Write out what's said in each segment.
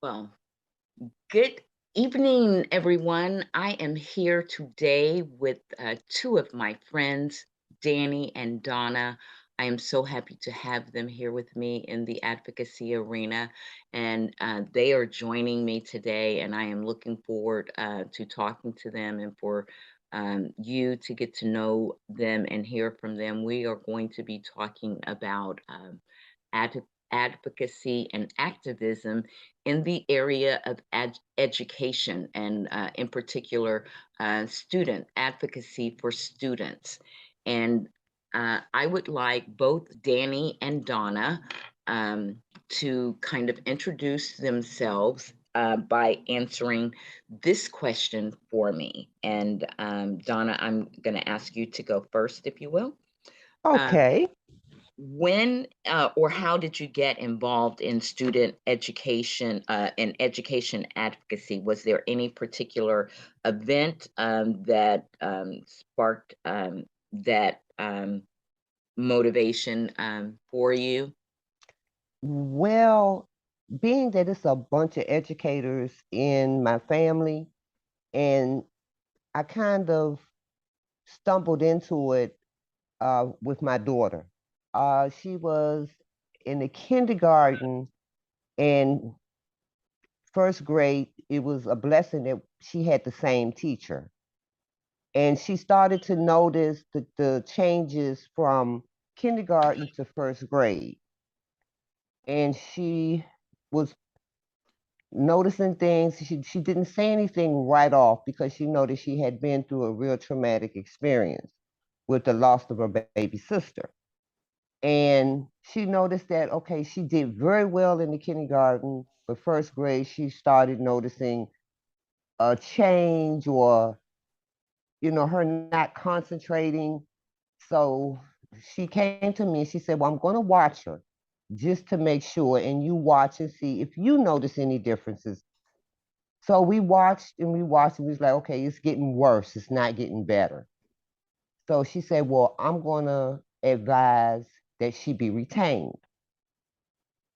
Well, good evening, everyone. I am here today with two of my friends, Dani and Donna. I am so happy to have them here with me in the advocacy arena, and they are joining me today. And I am looking forward to talking to them and for you to get to know them and hear from them. We are going to be talking about ad- advocacy and activism in the area of education and, in particular, student advocacy for students. And I would like both Dani and Donna to kind of introduce themselves by answering this question for me. And Donna, I'm going to ask you to go first, if you will. Uh, Okay. when or how did you get involved in student education and education advocacy? Was there any particular event that sparked that motivation for you? Well, being that it's a bunch of educators in my family, and I kind of stumbled into it with my daughter. She was in the kindergarten and first grade. It was a blessing that she had the same teacher. And she started to notice the changes from kindergarten to first grade. And she was noticing things. She didn't say anything right off because she noticed she had been through a real traumatic experience with the loss of her baby sister. And she noticed that, okay, she did very well in the kindergarten, but first grade, she started noticing a change or, her not concentrating. So she came to me and she said, well, I'm going to watch her just to make sure. And you watch and see if you notice any differences. So we watched and we watched, and we was like, okay, it's getting worse. It's not getting better. So she said, well, I'm going to advise that she be retained.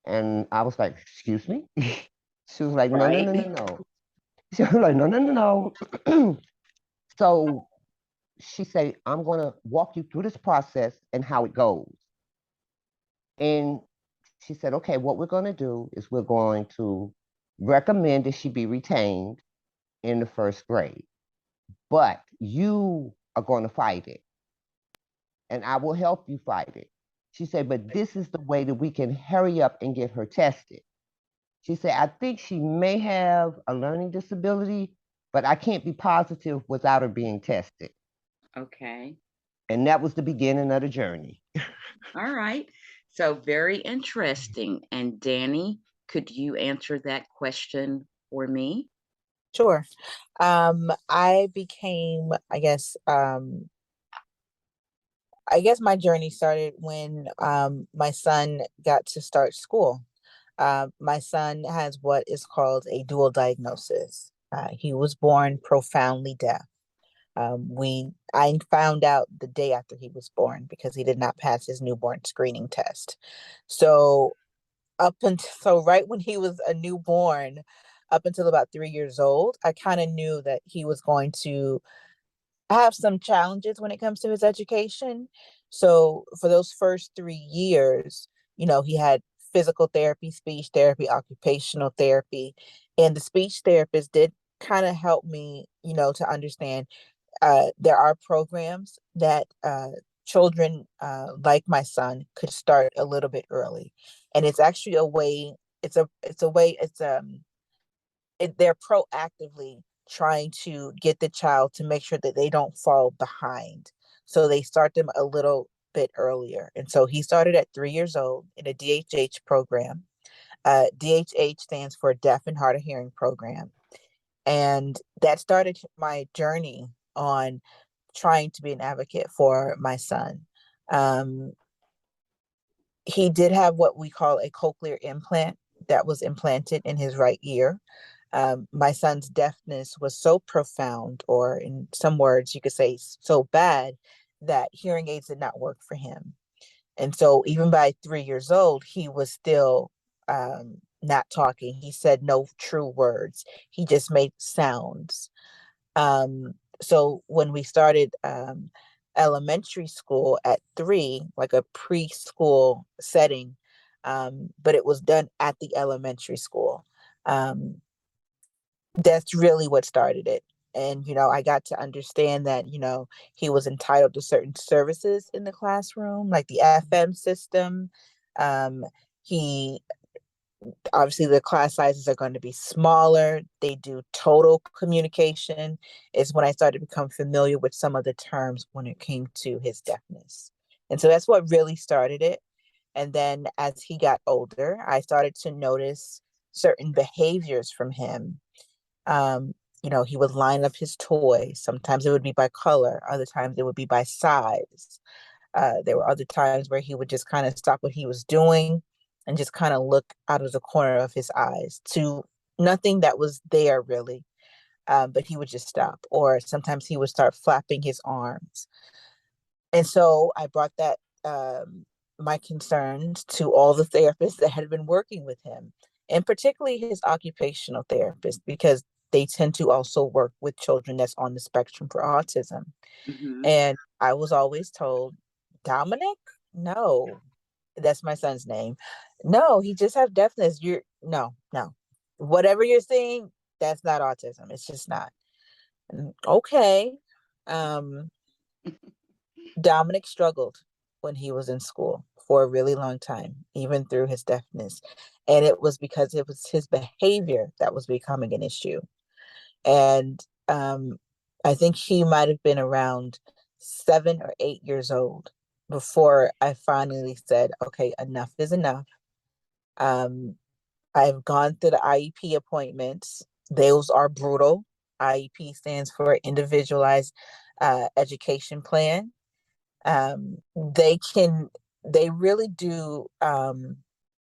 And I was like, excuse me? She was like, no, no, Right. no, no, no. She was like, no, no, no, no. So she said, I'm going to walk you through this process and how it goes. And she said, okay, what we're going to do is we're going to recommend that she be retained in the first grade, but you are going to fight it and I will help you fight it. She said, but this is the way that we can hurry up and get her tested. She said, I think she may have a learning disability, but I can't be positive without her being tested. Okay. And that was the beginning of the journey. All right. So very interesting. And Dani, could you answer that question for me? Sure. I became, I guess my journey started when my son got to start school. My son has what is called a dual diagnosis. He was born profoundly deaf. I found out the day after he was born because he did not pass his newborn screening test. So so right when he was a newborn, up until about 3 years old, I kind of knew that he was going to have some challenges when it comes to his education. So for those first 3 years, he had physical therapy, speech therapy, occupational therapy, and the speech therapist did kind of help me, to understand there are programs that children like my son could start a little bit early, and it's actually a way. It's a way. They're proactively trying to get the child to make sure that they don't fall behind. So they start them a little bit earlier. And so he started at 3 years old in a DHH program. DHH stands for Deaf and Hard of Hearing Program. And that started my journey on trying to be an advocate for my son. Um, he did have what we call a cochlear implant that was implanted in his right ear. My son's deafness was so profound, or in some words, you could say so bad, that hearing aids did not work for him. And so, even by 3 years old, he was still not talking. He said no true words. He just made sounds. So when we started elementary school at 3, like a preschool setting, but it was done at the elementary school. Um, that's really what started it. And, I got to understand that, he was entitled to certain services in the classroom, like the FM system. Um, he Obviously the class sizes are going to be smaller. They do total communication is when I started to become familiar with some of the terms when it came to his deafness. And so that's what really started it. And then as he got older, I started to notice certain behaviors from him. He would line up his toys. Sometimes it would be by color, other times it would be by size. There were other times where he would just kind of stop what he was doing and just kind of look out of the corner of his eyes to nothing that was there really. But he would just stop. Or sometimes he would start flapping his arms. And so I brought that, my concerns to all the therapists that had been working with him, and particularly his occupational therapist, because they tend to also work with children that's on the spectrum for autism. Mm-hmm. And I was always told, Dominic? No, that's my son's name. No, he just have deafness. No, no. Whatever you're seeing, that's not autism. It's just not. Okay. Um, Dominic struggled when he was in school for a really long time, even through his deafness. And it was because it was his behavior that was becoming an issue. And I think he might have been around 7 or 8 years old before I finally said, okay, enough is enough. Um, I've gone through the IEP appointments. Those are brutal. IEP stands for Individualized Education Plan. They can, they really do,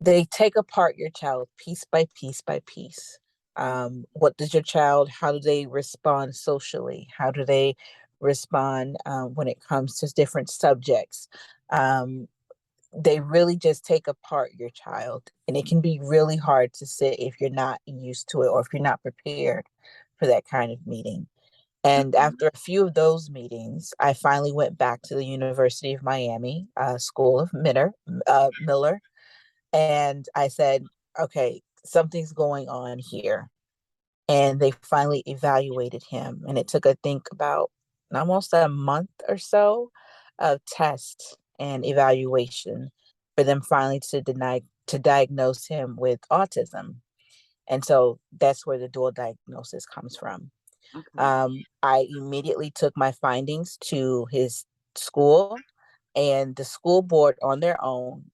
they take apart your child piece by piece by piece. What does your child, how do they respond socially? How do they respond when it comes to different subjects? They really just take apart your child, and it can be really hard to sit if you're not used to it or if you're not prepared for that kind of meeting. And Mm-hmm. after a few of those meetings, I finally went back to the University of Miami, School of Miller, and I said, okay, something's going on here. And they finally evaluated him. And it took, I think, about almost a month or so of tests and evaluation for them finally to diagnose him with autism. And so that's where the dual diagnosis comes from. Okay. I immediately took my findings to his school, and the school board on their own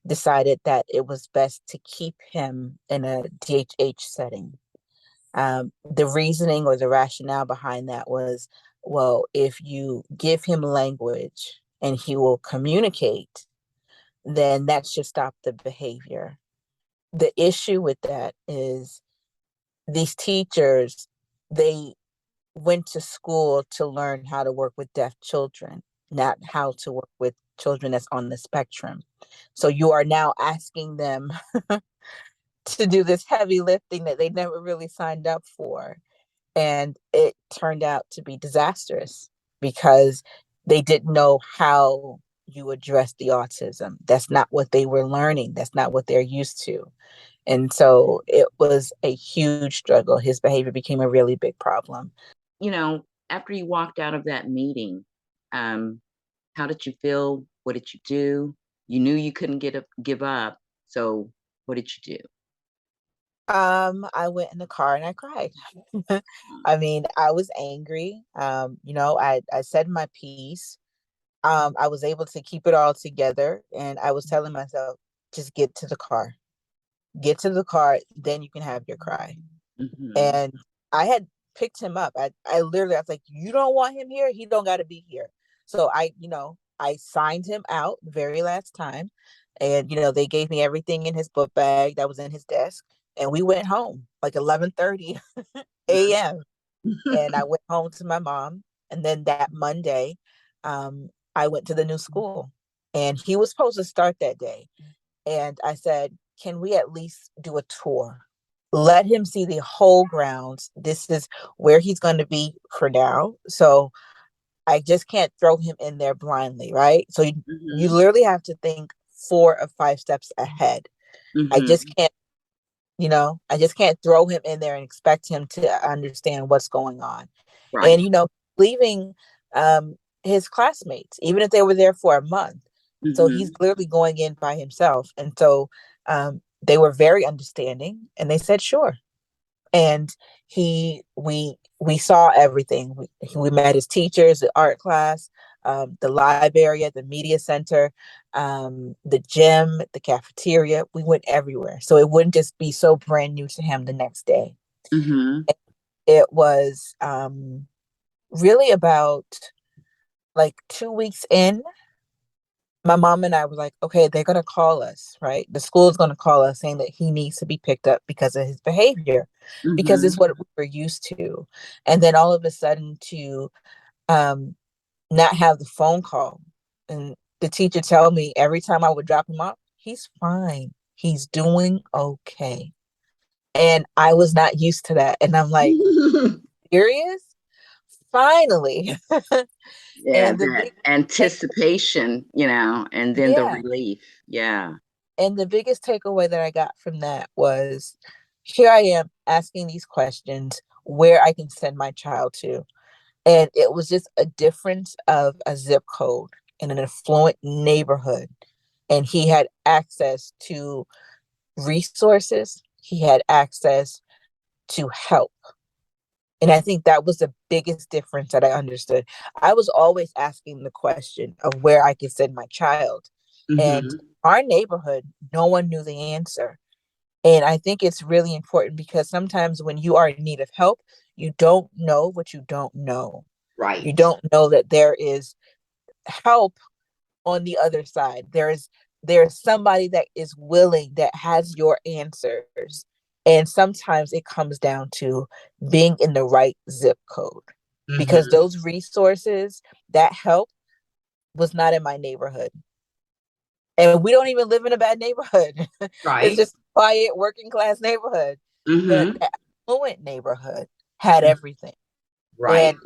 decided that it was best to keep him in a DHH setting. The reasoning or the rationale behind that was, well, if you give him language and he will communicate, then that should stop the behavior. The issue with that is these teachers, they went to school to learn how to work with deaf children, not how to work with children that's on the spectrum. So you are now asking them to do this heavy lifting that they never really signed up for. And it turned out to be disastrous because they didn't know how you address the autism. That's not what they were learning. That's not what they're used to. And so it was a huge struggle. His behavior became a really big problem. After you walked out of that meeting, um, how did you feel? What did you do? You knew you couldn't give up. So what did you do? I went in the car and I cried. I mean, I was angry. I said my piece. I was able to keep it all together, and I was telling myself, just get to the car. Get to the car, then you can have your cry. Mm-hmm. And I had picked him up. I literally, I was like, you don't want him here? He don't got to be here. So I signed him out the very last time. And, they gave me everything in his book bag that was in his desk. And we went home like 11:30 a.m. And I went home to my mom. And then that Monday, I went to the new school. And he was supposed to start that day. And I said, can we at least do a tour? Let him see the whole grounds. This is where he's going to be for now. So I just can't throw him in there blindly, right? So you Mhm. literally have to think 4 or 5 steps ahead. I just Mhm. can't, I just can't throw him in there and expect him to understand what's going on. And, Right. leaving his classmates, even if they were there for a month. So he's Mhm. clearly going in by himself. And so they were very understanding and they said, sure. And we saw everything. We met his teachers, the art class, the library, the media center, the gym, the cafeteria. We went everywhere, so it wouldn't just be so brand new to him the next day. Mhm. It was really about like 2 weeks in. My mom and I were like, okay, they're gonna call us, right? The school is gonna call us saying that he needs to be picked up because of his behavior, because it's Mhm. what we were used to. And then all of a sudden to um not have the phone call. And the teacher tell me every time I would drop him off, he's fine. He's doing okay. And I was not used to that. And I'm like, serious? Finally. Yeah, And the that big take anticipation, and then the yeah. relief. Yeah. And the biggest takeaway that I got from that was here I am asking these questions where I can send my child to. And it was just a difference of a zip code in an affluent neighborhood. And he had access to resources, he had access to help. And I think that was the biggest difference that I understood. I was always asking the question of where I could send my child. And Mhm. our neighborhood, no one knew the answer. And I think it's really important because sometimes when you are in need of help, you don't know what you don't know. You Right. don't know that there is help on the other side. There's somebody that is willing, that has your answers. And sometimes it comes down to being in the right zip code because Mhm. those resources, that help was not in my neighborhood. And we don't even live in a bad neighborhood. It's Right. just a quiet working class neighborhood. But Mhm. the affluent neighborhood had everything. Right.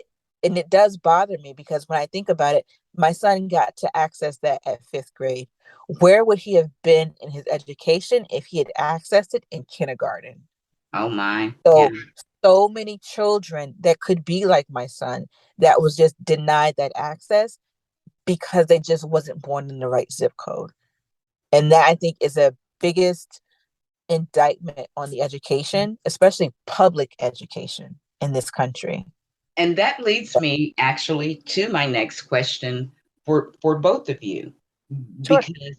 And it does bother me because when I think about it, my son got to access that at 5th grade. Where would he have been in his education if he had accessed it in kindergarten? Oh my. Yeah. So so many children that could be like my son that was just denied that access because they just wasn't born in the right zip code. And that I think is a biggest indictment on the education, especially public education in this country. And that leads me actually to my next question for both of you, Sure. because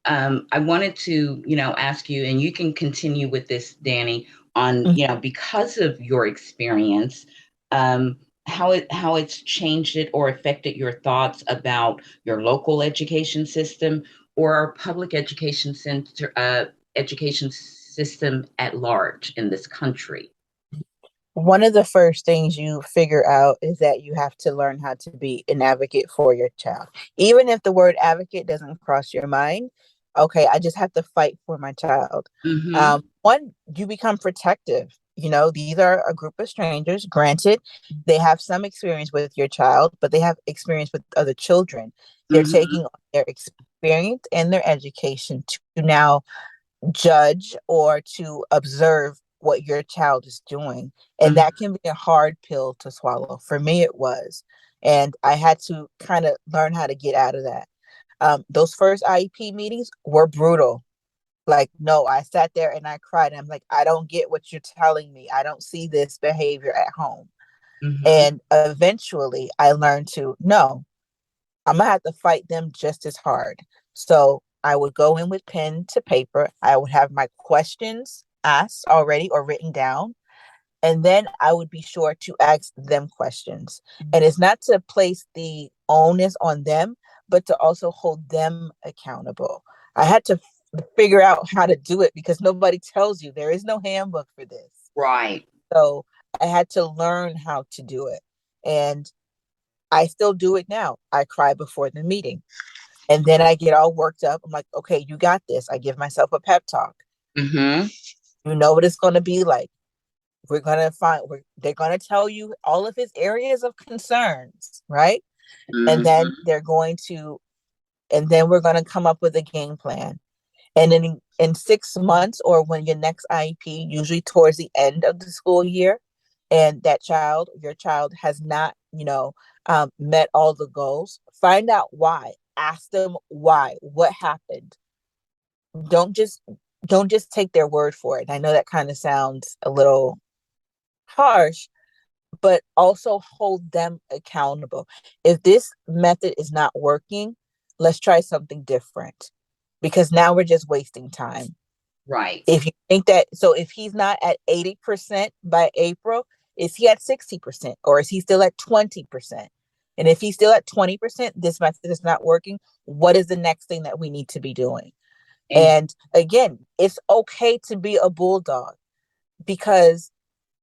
I wanted to, ask you, and you can continue with this, Dani, on, Mhm. because of your experience, how it's changed it or affected your thoughts about your local education system or our public education system at large in this country. One of the first things you figure out is that you have to learn how to be an advocate for your child. Even if the word advocate doesn't cross your mind, okay, I just have to fight for my child. Mm-hmm. One, you become protective. These are a group of strangers. Granted, they have some experience with your child, but they have experience with other children. They're Mm-hmm. taking their experience and their education to now judge or to observe what your child is doing. And Mm-hmm. that can be a hard pill to swallow. For me, it was. And I had to kind of learn how to get out of that. Those first IEP meetings were brutal. Like, no, I sat there and I cried. I'm like, I don't get what you're telling me. I don't see this behavior at home. Mm-hmm. And eventually I learned to, no, I'm gonna have to fight them just as hard. So I would go in with pen to paper. I would have my questions asked already or written down. And then I would be sure to ask them questions. And it's not to place the onus on them, but to also hold them accountable. I had to figure out how to do it because nobody tells you. There is no handbook for this. Right. So I had to learn how to do it. And I still do it now. I cry before the meeting. And then I get all worked up. I'm like, okay, you got this. I give myself a pep talk. Mm-hmm. You know what it's going to be like. They're going to tell you all of his areas of concerns, right? And then Mm-hmm. we're going to come up with a game plan. And then in 6 months, or when your next IEP, usually towards the end of the school year, and your child has not, met all the goals, find out why. Ask them why. What happened? Don't just don't just take their word for it. I know that kind of sounds a little harsh, but also hold them accountable. If this method is not working, let's try something different, because now we're just wasting time. Right. If you think that, so if he's not at 80% by April, is he at 60%, or is he still at 20%? And if he's still at 20%, this method is not working. What is the next thing that we need to be doing? And And again, it's okay to be a bulldog, because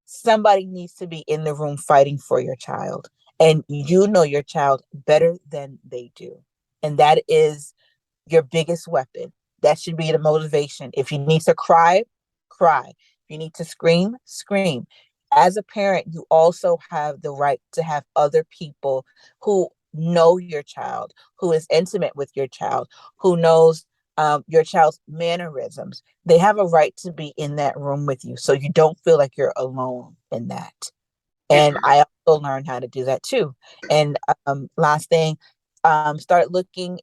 somebody needs to be in the room fighting for your child. And you know your child better than they do. And that is your biggest weapon. That should be the motivation. If you need to cry, cry. If you need to scream, scream. As a parent, you also have the right to have other people who know your child, who is intimate with your child, who knows your child's mannerisms. They have a right to be in that room with you, so you don't feel like you're alone in that. and And I also learned how to do that too. And last thing, start looking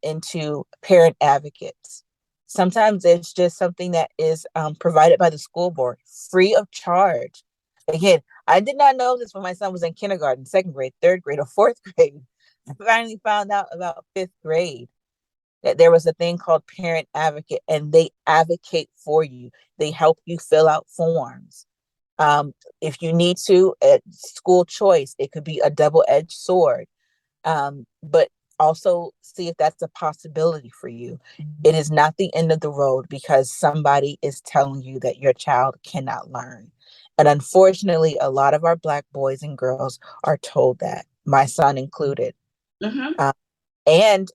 into parent advocates. Sometimes it's just something that is provided by the school board, free of charge. Again, I did not know this when my son was in kindergarten, second grade, third grade, or fourth grade. I finally found out about fifth grade that there was a thing called parent advocate, and they advocate for you. They help you fill out forms. Um, if you need to, at school choice, it could be a double-edged sword. But also see if that's a possibility for you. It is not the end of the road because somebody is telling you that your child cannot learn. And unfortunately, a lot of our Black boys and girls are told that, my son included. mm-hmm. Um, and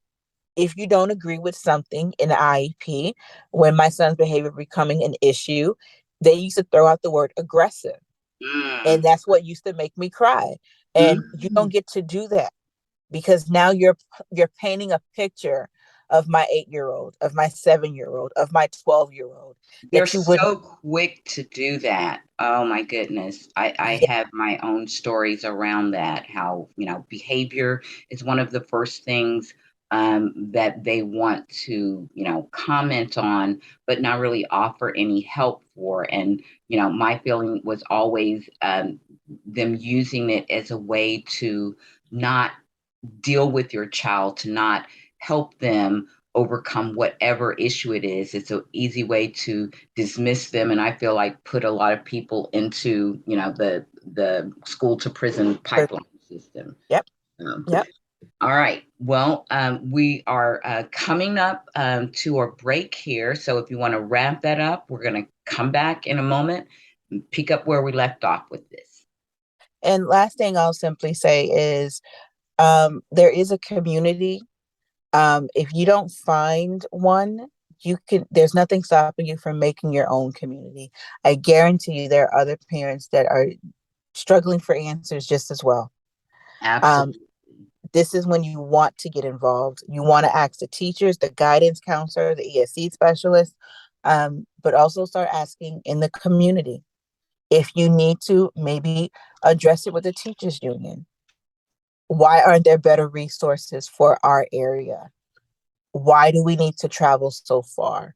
if you don't agree with something in the IEP, when my son's behavior becoming an issue, they used to throw out the word aggressive. Mm. And that's what used to make me cry. And you Mm. don't get to do that, because now you're painting a picture of my 8-year-old, of my 7-year-old, of my 12-year-old They're that you would. so quick to do that. Oh my goodness. I Yeah, have my own stories around that, how, behavior is one of the first things that they want to, comment on, but not really offer any help for. And, my feeling was always them using it as a way to not deal with your child, to not help them overcome whatever issue it is. It's an easy way to dismiss them, and I feel like put a lot of people into the school to prison pipeline system. yep, Um, yep. all right. Well, we are coming up to our break here. So if you want to wrap that up, we're going to come back in a moment and pick up where we left off with this. And last thing I'll simply say is, there is a community. If you don't find one, there's nothing stopping you from making your own community. I guarantee you there are other parents that are struggling for answers just as well. Um, Absolutely. this is when you want to get involved. You want to ask the teachers, the guidance counselor, the ESC specialist, but also start asking in the community. If you need to, maybe address it with the teachers union. Why aren't there better resources for our area? Why do we need to travel so far?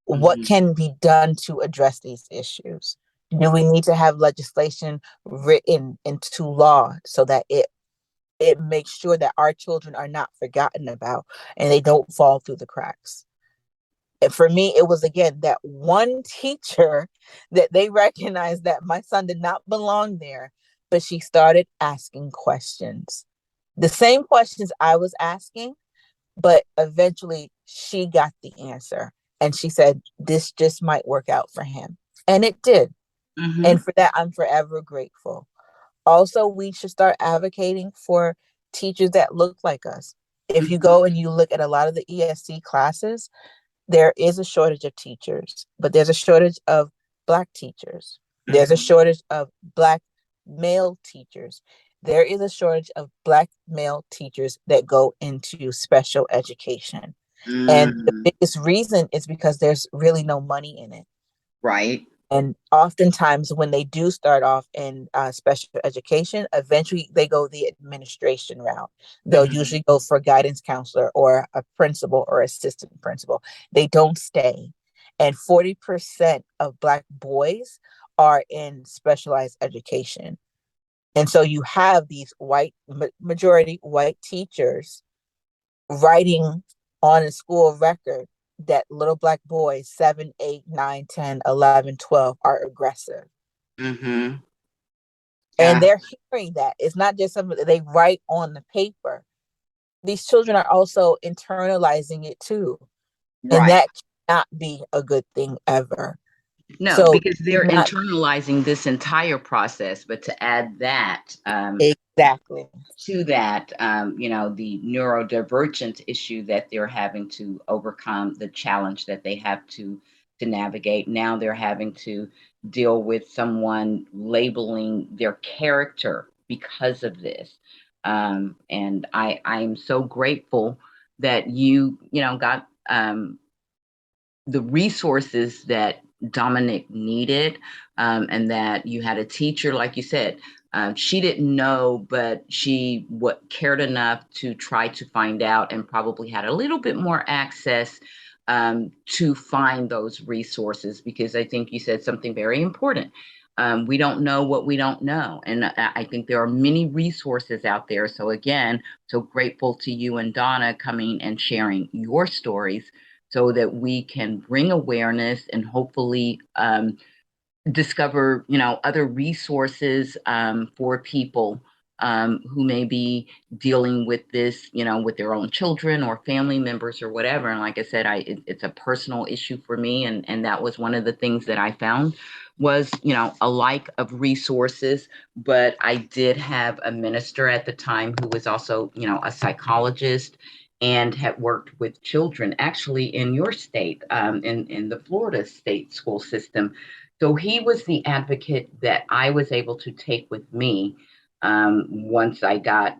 What Mhm. can be done to address these issues? Do we need to have legislation written into law so that it makes sure that our children are not forgotten about and they don't fall through the cracks? And for me, it was again that one teacher that they recognized that my son did not belong there, but she started asking questions. The same questions I was asking, but eventually she got the answer. And she said, this just might work out for him. And it did. And Mhm. for that, I'm forever grateful. Also, we should start advocating for teachers that look like us. If you Mhm. go and you look at a lot of the ESC classes, there is a shortage of teachers, but there's a shortage of Black teachers. There's a shortage of Black male teachers. There is a shortage of Black male teachers that go into special education. And the Mm, biggest reason is because there's really no money in it. right. And oftentimes, when they do start off in special education, eventually they go the administration route. They'll Mhm. usually go for a guidance counselor or a principal or assistant principal. They don't stay. And 40% of Black boys are in specialized education. And so you have these majority white teachers writing on a school record that little Black boys 7, 8, 9, 10, 11, 12 are aggressive. Mhm. And Yeah. they're hearing that. It's not just something that they write on the paper. These children are also internalizing it too. And Right. that cannot be a good thing ever. No, So because it's they're not internalizing this entire process, but to add that, exactly. to that, the neurodivergent issue that they're having to overcome, the challenge that they have to navigate. Now they're having to deal with someone labeling their character because of this. And I'm so grateful that got the resources that Dominic needed, and that you had a teacher, like you said, she didn't know, but she cared enough to try to find out, and probably had a little bit more access to find those resources. Because I think you said something very important. We don't know what we don't know, and I think there are many resources out there. So again, so grateful to you and Donna coming and sharing your stories so that we can bring awareness and hopefully discover, other resources for people who may be dealing with this, with their own children or family members or whatever. And like I said, it's a personal issue for me, and that was one of the things that I found was, a lack of resources. But I did have a minister at the time who was also, a psychologist and had worked with children actually in your state, in the Florida state school system. So he was the advocate that I was able to take with me once I got,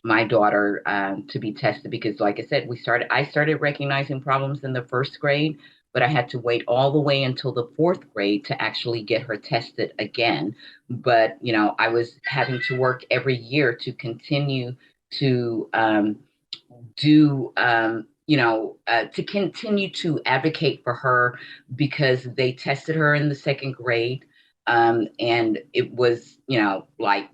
my daughter to be tested. Because, like I said, I started recognizing problems in the first grade, but I had to wait all the way until the fourth grade to actually get her tested again. But, I was having to work every year to continue to to continue to advocate for her, because they tested her in the second grade, and it was, like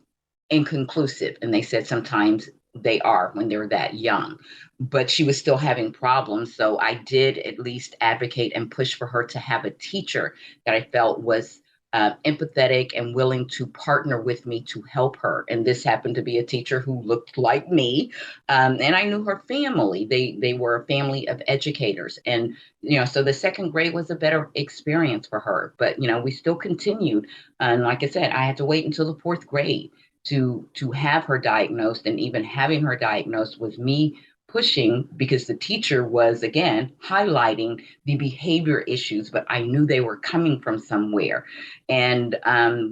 inconclusive. And they said sometimes they are when they're that young, but she was still having problems. So I did at least advocate and push for her to have a teacher that I felt was empathetic and willing to partner with me to help her. And this happened to be a teacher who looked like me, and I knew her family. They were a family of educators, and so the second grade was a better experience for her. But we still continued, and like I said, I had to wait until the fourth grade to have her diagnosed. And even having her diagnosed was me pushing, because the teacher was again highlighting the behavior issues, but I knew they were coming from somewhere. And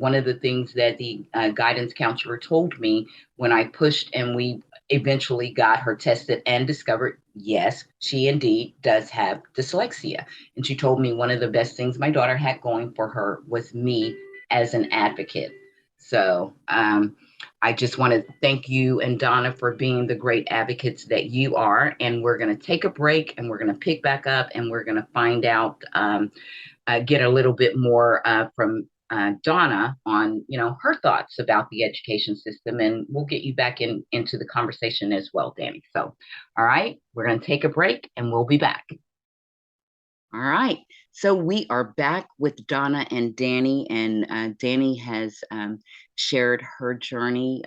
one of the things that the guidance counselor told me when I pushed and we eventually got her tested and discovered, yes, she indeed does have dyslexia. And she told me one of the best things my daughter had going for her was me as an advocate. So I just want to thank you and Donna for being the great advocates that you are. And we're going to take a break, and we're going to pick back up, and we're going to find out, get a little bit more from Donna on, her thoughts about the education system, and we'll get you back into the conversation as well, Dani. So, all right, we're going to take a break, and we'll be back. All right. So we are back with Donna and Dani, and Dani has shared her journey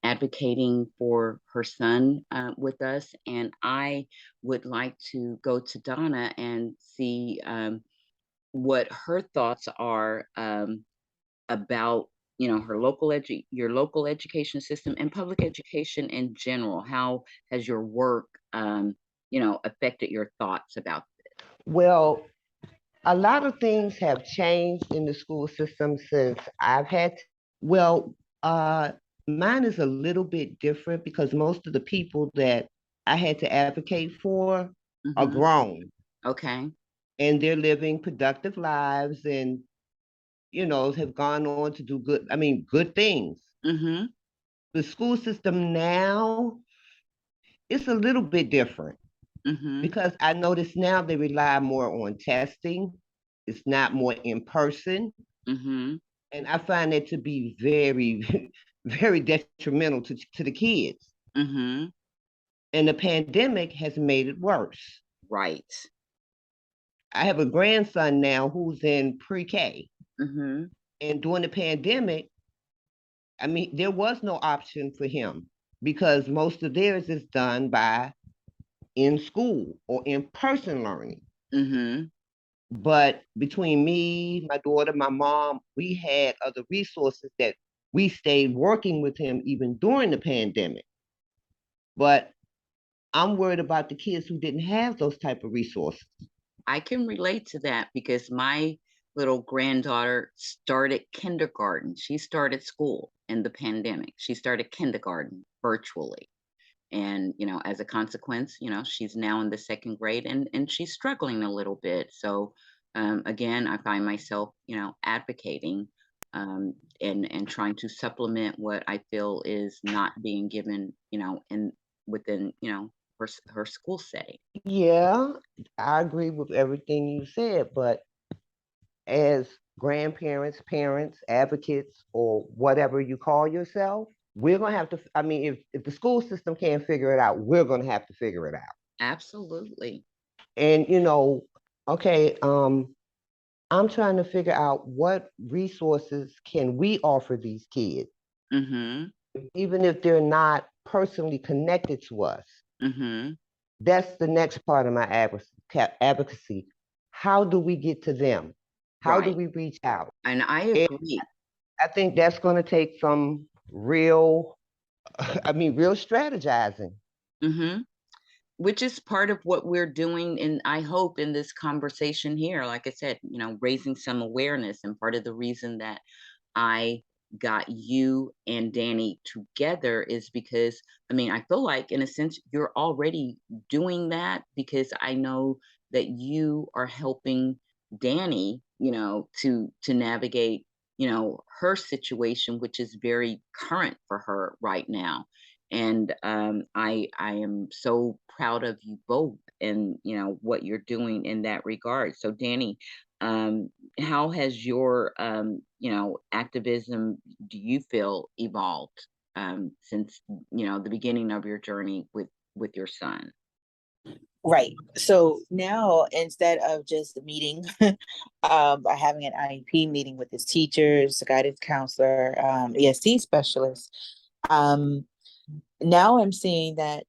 advocating for her son with us. And I would like to go to Donna and see what her thoughts are about, your local education system and public education in general. How has your work affected your thoughts about Well, a lot of things have changed in the school system since I've had. Well, uh, mine is a little bit different because most of the people that I had to advocate for it? are grown Okay. and they're living productive lives and, have gone on to do good, I mean, good things. Mm-hmm. The school system now is a little bit different Mm-hmm. because I notice now they rely more on testing. It's not more in person. Mm-hmm. And I find it to be very, very detrimental to the kids. Mm-hmm. And the pandemic has made it worse. Right. I have a grandson now who's in pre-K. Mm-hmm. And during the pandemic, I mean, there was no option for him because most of theirs is done by in school or in person learning. Mm-hmm. But between me, my daughter, my mom, we had other resources that we stayed working with him even during the pandemic. But I'm worried about the kids who didn't have those type of resources. I can relate to that because my little granddaughter started kindergarten. She started school in the pandemic. She started kindergarten virtually. And, as a consequence, she's now in the second grade and she's struggling a little bit. So, again, I find myself, advocating and trying to supplement what I feel is not being given, in within, her school setting. Yeah, I agree with everything you said, but as grandparents, parents, advocates, or whatever you call yourself, we're gonna have to. I mean, if the school system can't figure it out, we're gonna have to figure it out. Absolutely. And okay, I'm trying to figure out what resources can we offer these kids, Mhm. even if they're not personally connected to us. Mhm. That's the next part of my advocacy. How do we get to them? How do Right. we reach out? And I And agree. I think that's going to take some real, I mean, real strategizing. Mhm. Which is part of what we're doing, and I hope in this conversation here, like I said, raising some awareness. And part of the reason that I got you and Dani together is because, I mean, I feel like in a sense you're already doing that because I know that you are helping Dani, to navigate, her situation, which is very current for her right now. And I am so proud of you both and what you're doing in that regard. So Dani, um, how has your activism, do you feel, evolved since the beginning of your journey with your son? Right. So now instead of just meeting by having an IEP meeting with his teachers, guidance counselor, ESD specialist, um, now I'm seeing that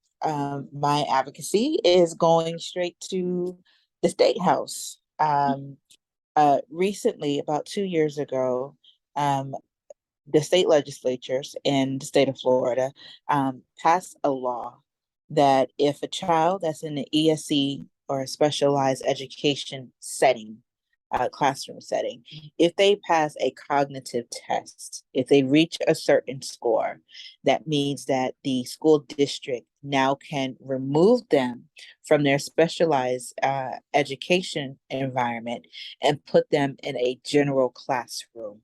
my advocacy is going straight to the state house. Recently, about 2 years ago, um, the state legislatures in the state of Florida passed a law that if a child that's in an ESC or a specialized education setting, classroom setting, if they pass a cognitive test, if they reach a certain score, that means that the school district now can remove them from their specialized education environment and put them in a general classroom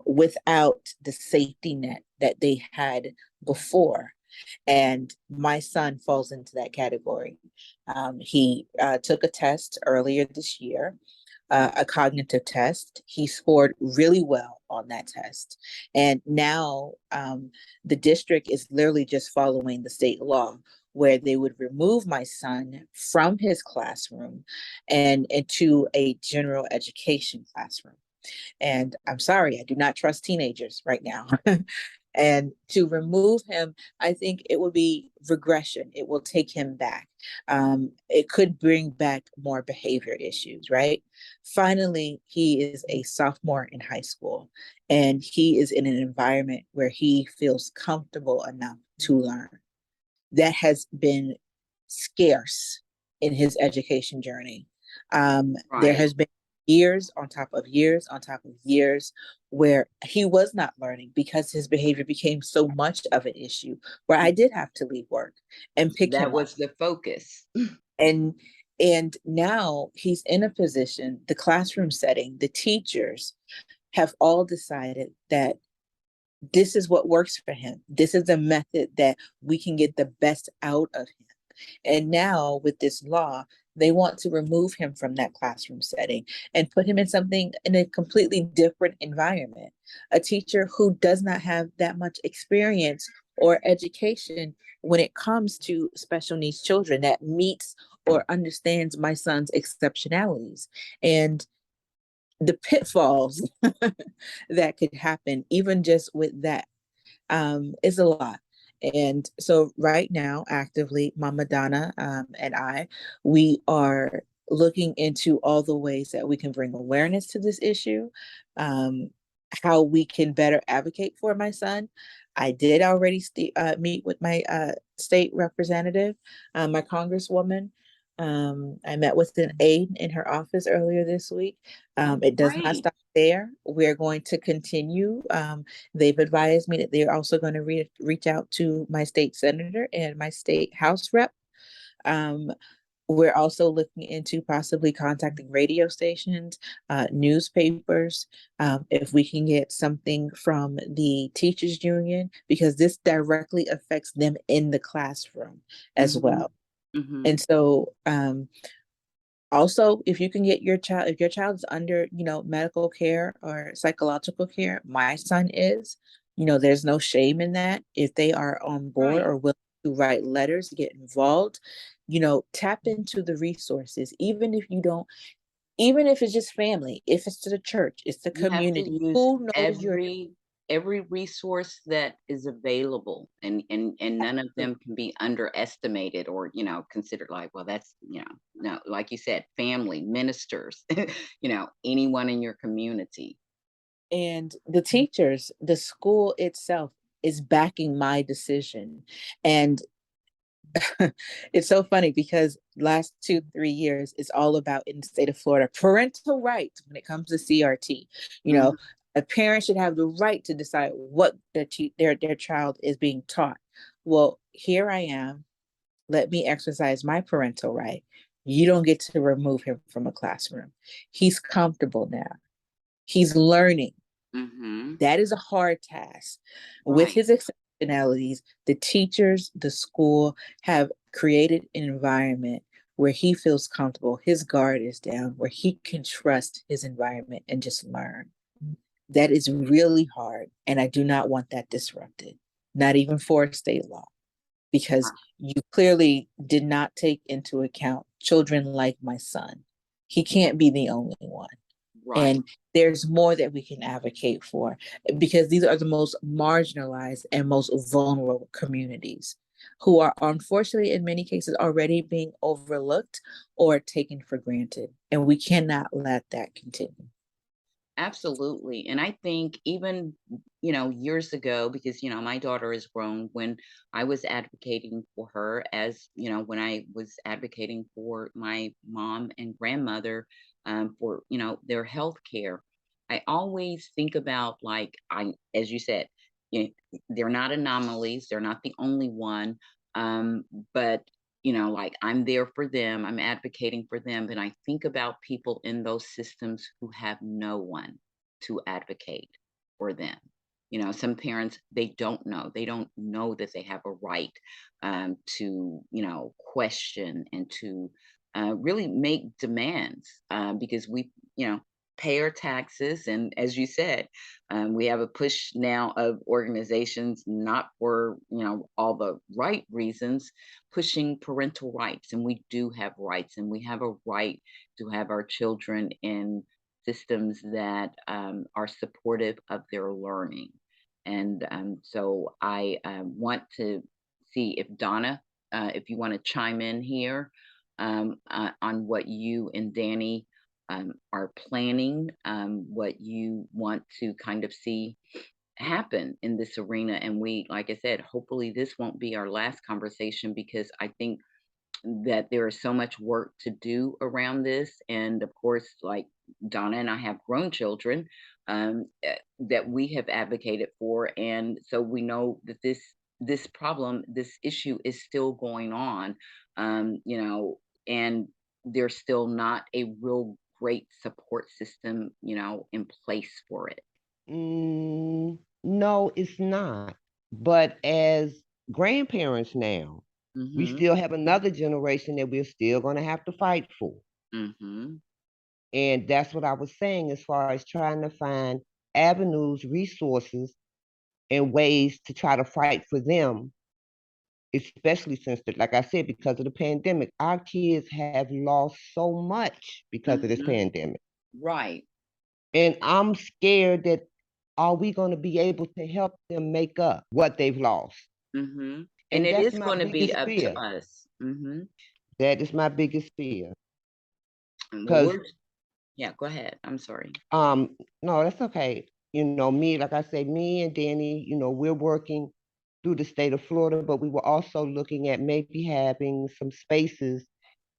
without the safety net that they had before. And my son falls into that category. He took a test earlier this year, a cognitive test. He scored really well on that test. And now the district is literally just following the state law where they would remove my son from his classroom and into a general education classroom. And I'm sorry, I do not trust teenagers right now. And to remove him, I think it would be regression. It will take him back. It could bring back more behavior issues, right? Finally, he is a sophomore in high school and he is in an environment where he feels comfortable enough to learn. That has been scarce in his education journey. There Right. has been years on top of years on top of years where he was not learning because his behavior became so much of an issue where I did have to leave work and pick That him up. was the focus. And and now he's in a position, the classroom setting, the teachers have all decided that this is what works for him. This is a method that we can get the best out of him. And now with this law, they want to remove him from that classroom setting and put him in something in a completely different environment. A teacher who does not have that much experience or education when it comes to special needs children that meets or understands my son's exceptionalities. And the pitfalls that could happen, even just with that, is a lot. And so right now, actively, Mama Donna and I, we are looking into all the ways that we can bring awareness to this issue, um, how we can better advocate for my son. I did already meet with my state representative, my congresswoman. I met with an aide in her office earlier this week. Oh, It does not great. stop there. We're going to continue. They've advised me that they're also going to reach out to my state senator and my state house rep. Um, we're also looking into possibly contacting radio stations, newspapers, if we can get something from the teachers union, because this directly affects them in the classroom as Mhm. well. Mhm. And so also, if you can get your child, if your child is under, medical care or psychological care, my son is, there's no shame in that. If they are on board Right. or willing to write letters, get involved, tap into the resources, even if it's just family, if it's to the church, it's the You have to community, use who knows your every resource that is available, and none of them can be underestimated or, considered like, well, that's, no, like you said, family, ministers, anyone in your community. and the teachers, the school itself is backing my decision. And it's so funny because last 2, 3 years is all about in the state of Florida parental rights when it comes to CRT. You know, Mhm. a parent should have the right to decide what their child is being taught. Well, here I am. Let me exercise my parental right. You don't get to remove him from a classroom. He's comfortable now. He's learning. Mhm. That is a hard task. With Right. his exceptionalities, the teachers, the school have created an environment where he feels comfortable, his guard is down, where he can trust his environment and just learn. That is really hard. And I do not want that disrupted, not even for state law, because Uh, you clearly did not take into account children like my son. He can't be the only one. Right. And there's more that we can advocate for because these are the most marginalized and most vulnerable communities who are unfortunately in many cases already being overlooked or taken for granted. And we cannot let that continue. Absolutely. And I think even, years ago, because, my daughter is grown, when I was advocating for her, as, when I was advocating for my mom and grandmother, for, their health care, I always think about, like, as you said, they're not anomalies. They're not the only one. But like, I'm there for them, I'm advocating for them, and I think about people in those systems who have no one to advocate for them. Some parents, they don't know that they have a right, to, question and to, really make demands, because we, pay our taxes. And as you said, we have a push now of organizations, not for, all the right reasons, pushing parental rights. And we do have rights, and we have a right to have our children in systems that, are supportive of their learning. And so I, want to see if Donna, if you want to chime in here, on what you and Dani, are planning, what you want to kind of see happen in this arena. And we, like I said, hopefully this won't be our last conversation, because I think that there is so much work to do around this. And of course, like Donna and I have grown children that we have advocated for. And so we know that this problem, this issue is still going on, you know, and there's still not a real great support system, you know, in place for it. No, it's not. But as grandparents now, we Mhm. still have another generation that we're still going to have to fight for. Mhm. And that's what I was saying as far as trying to find avenues, resources, and ways to try to fight for them, especially since, like I said, because of the pandemic. Our kids have lost so much because of this Mhm. pandemic. Right. And I'm scared that are we going to be able to help them make up what they've lost? Mhm. And And it that's is my going to be biggest up to fear. us. Mhm. That is my biggest fear. And well, Because we're yeah, go ahead. I'm sorry. no, that's okay. Me, like I say, me and Danny, we're working through the state of Florida, but we were also looking at maybe having some spaces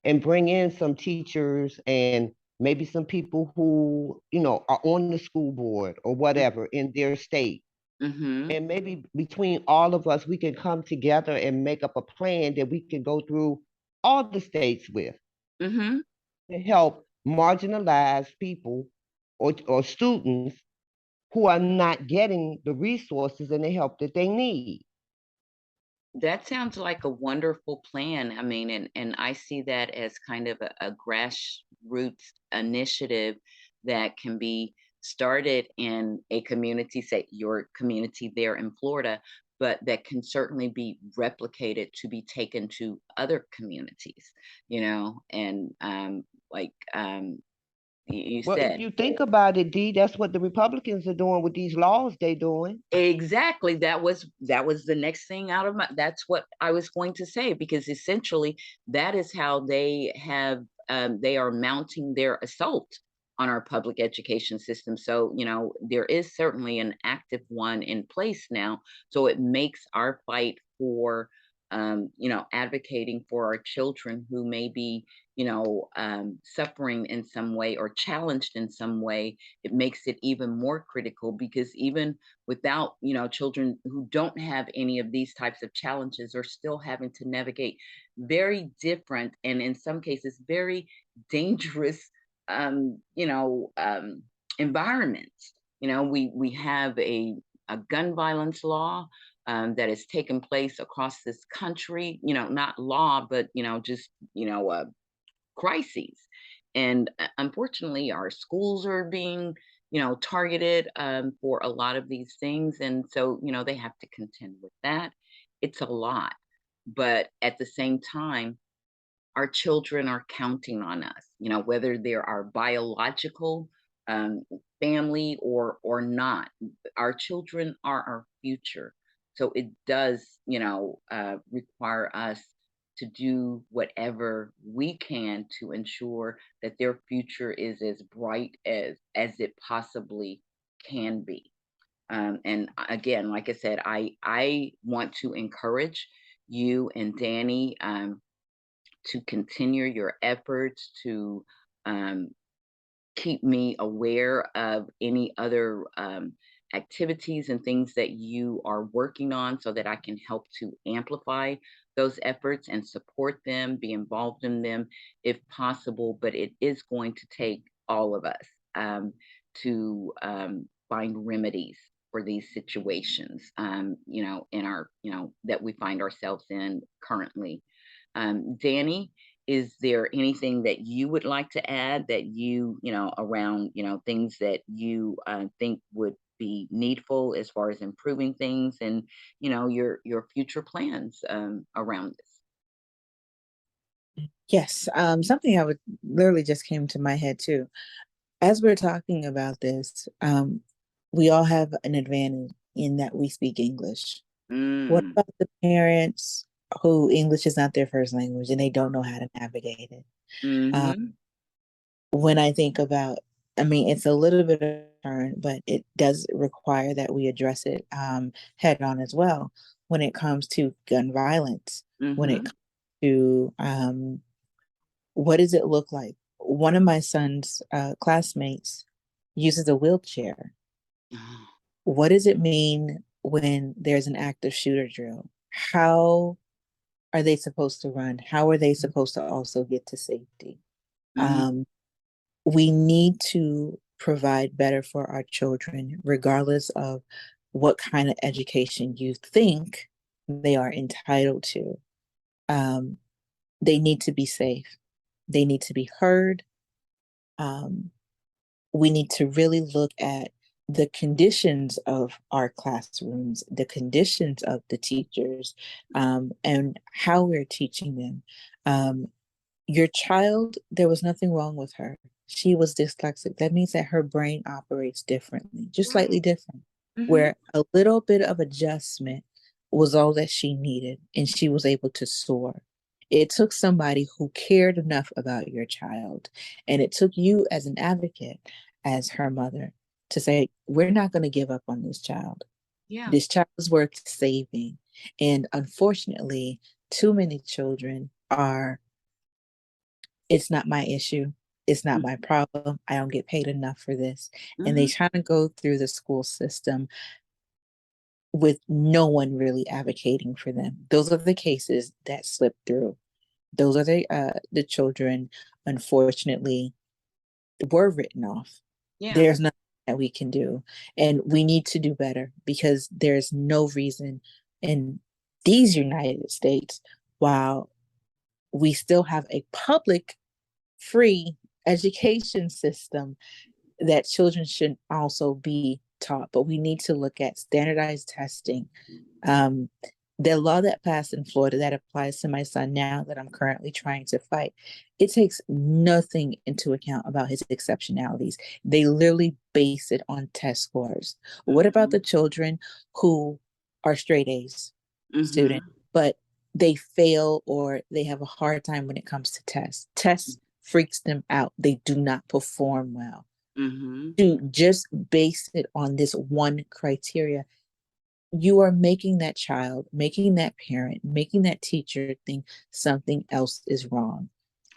and bring in some teachers and maybe some people who, are on the school board or whatever in their state. Mhm. And maybe between all of us, we can come together and make up a plan that we can go through all the states with Mhm. to help marginalized people or students who are not getting the resources and the help that they need. That sounds like a wonderful plan. I mean, and I see that as kind of a grassroots initiative that can be started in a community, say your community there in Florida, but that can certainly be replicated to be taken to other communities, you know, and like you Well, if said. you think about it, Dee, that's what the Republicans are doing with these laws they doing. Exactly, that was the next thing out of my that's what I was going to say, because essentially that is how they are mounting their assault on our public education system. So, you know, there is certainly an active one in place now. So it makes our fight for you know, advocating for our children who may be, you know, suffering in some way or challenged in some way, it makes it even more critical, because even without, you know, children who don't have any of these types of challenges are still having to navigate very different and in some cases very dangerous you know, environments. You know, we have a gun violence law that has taken place across this country, you know, not law, but you know, just you know, crises. And unfortunately, our schools are being, you know, targeted for a lot of these things. And so, you know, they have to contend with that. It's a lot. But at the same time, our children are counting on us, you know, whether they're our biological um, family or not. Our children are our future. So it does, you know, require us to do whatever we can to ensure that their future is as bright as it possibly can be. And again, like I said, I want to encourage you and Danny to continue your efforts to um, keep me aware of any other activities and things that you are working on so that I can help to amplify those efforts and support them, be involved in them if possible. But it is going to take all of us to find remedies for these situations, you know, in our, you know, that we find ourselves in currently. Danny, is there anything that you would like to add that you know, around, you know, things that you think would be needful as far as improving things and, you know, your future plans around this? Yes, something I would literally just came to my head too. As we're talking about this, we all have an advantage in that we speak English. What Mm, about the parents who English is not their first language and they don't know how to navigate it? mm-hmm, When I think about, I mean, it's a little bit of a turn, but it does require that we address it head on as well when it comes to gun violence, when it mm-hmm, comes to what does it look like? One of my son's classmates uses a wheelchair. Oh. What does it mean when there's an active shooter drill? How are they supposed to run? How are they supposed to also get to safety? Mhm. We need to provide better for our children, regardless of what kind of education you think they are entitled to. Um, they need to be safe. They need to be heard. Um, we need to really look at the conditions of our classrooms, the conditions of the teachers, and how we're teaching them. Your child, there was nothing wrong with her. She was dyslexic. That means that her brain operates differently, just slightly Right. different, Mhm. where a little bit of adjustment was all that she needed, and she was able to soar. It took somebody who cared enough about your child, and it took you as an advocate, as her mother, to say, we're not going to give up on this child. Yeah. This child is worth saving. And unfortunately, too many children are, it's not my issue. It's not Mm. my problem. I don't get paid enough for this. And they Mhm. try to go through the school system with no one really advocating for them. Those are the cases that slip through. Those are the children, unfortunately, were written off. Yeah. There's nothing that we can do. And we need to do better because there's no reason in these United States, while we still have a public free education system, that children should also be taught. But we need to look at standardized testing. Um, the law that passed in Florida that applies to my son now that I'm currently trying to fight, it takes nothing into account about his exceptionalities. They literally base it on test scores. What about Mhm. the children who are straight A's student, Mhm. but they fail or they have a hard time when it comes to tests? Tests freaks them out. They do not perform well. Mhm. To just base it on this one criteria, you are making that child, making that parent, making that teacher think something else is wrong.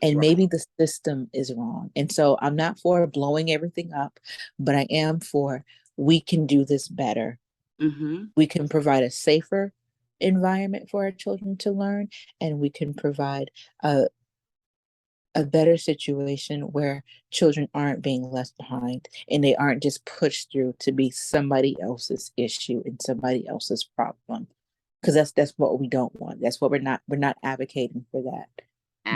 And maybe Right. the system is wrong. And so I'm not for blowing everything up, but I am for, we can do this better. Mhm. We can provide a safer environment for our children to learn, and we can provide a, a better situation where children aren't being left behind and they aren't just pushed through to be somebody else's issue and somebody else's problem, because that's what we don't want. That's what we're not advocating for that.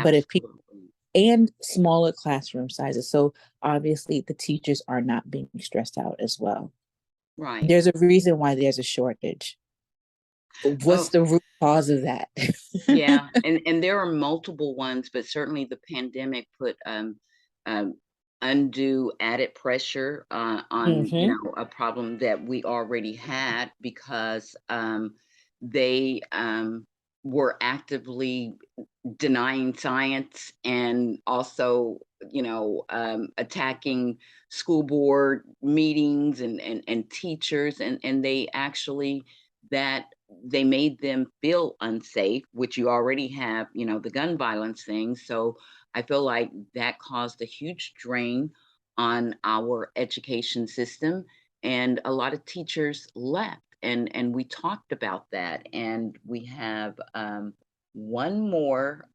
But if people, Absolutely. and smaller classroom sizes, so obviously the teachers are not being stressed out as well. Right. There's a reason why there's a shortage. What's Oh, the root cause of that? yeah, and there are multiple ones, but certainly the pandemic put um, undue added pressure on Mm-hmm. a problem that we already had because they were actively denying science and also attacking school board meetings and teachers and they actually that they made them feel unsafe, which you already have, the gun violence thing. So I feel like that caused a huge drain on our education system. And a lot of teachers left. And we talked about that. And we have one more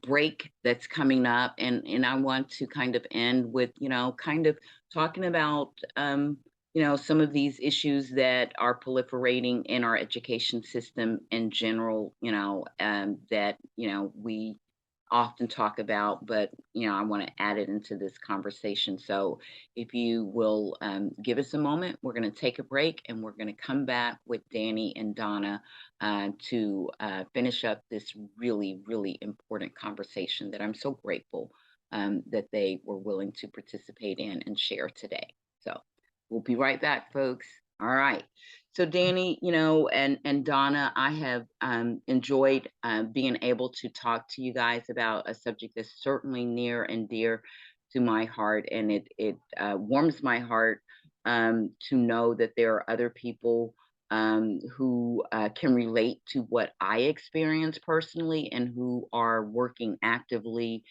break that's coming up. And I want to kind of end with, kind of talking about some of these issues that are proliferating in our education system in general, that we often talk about, but I want to add it into this conversation. So if you will give us a moment, we're going to take a break and we're going to come back with Dani and Donna to finish up this really, really important conversation that I'm so grateful that they were willing to participate in and share today. So we'll be right back, folks. All right. So Dani, and Donna, I have enjoyed being able to talk to you guys about a subject that's certainly near and dear to my heart, and it warms my heart to know that there are other people who can relate to what I experience personally and who are working actively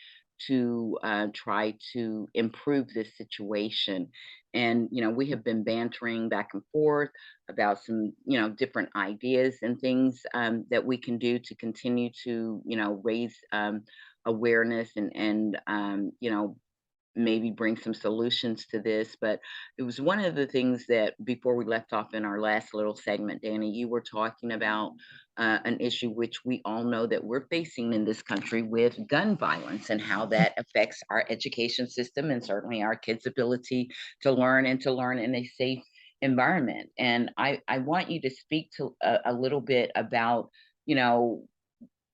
to try to improve this situation. And, we have been bantering back and forth about some, different ideas and things that we can do to continue to, raise awareness and maybe bring some solutions to this. But it was one of the things that before we left off in our last little segment, Danny, you were talking about an issue which we all know that we're facing in this country with gun violence and how that affects our education system and certainly our kids' ability to learn and to learn in a safe environment. And I want you to speak to a little bit about, you know,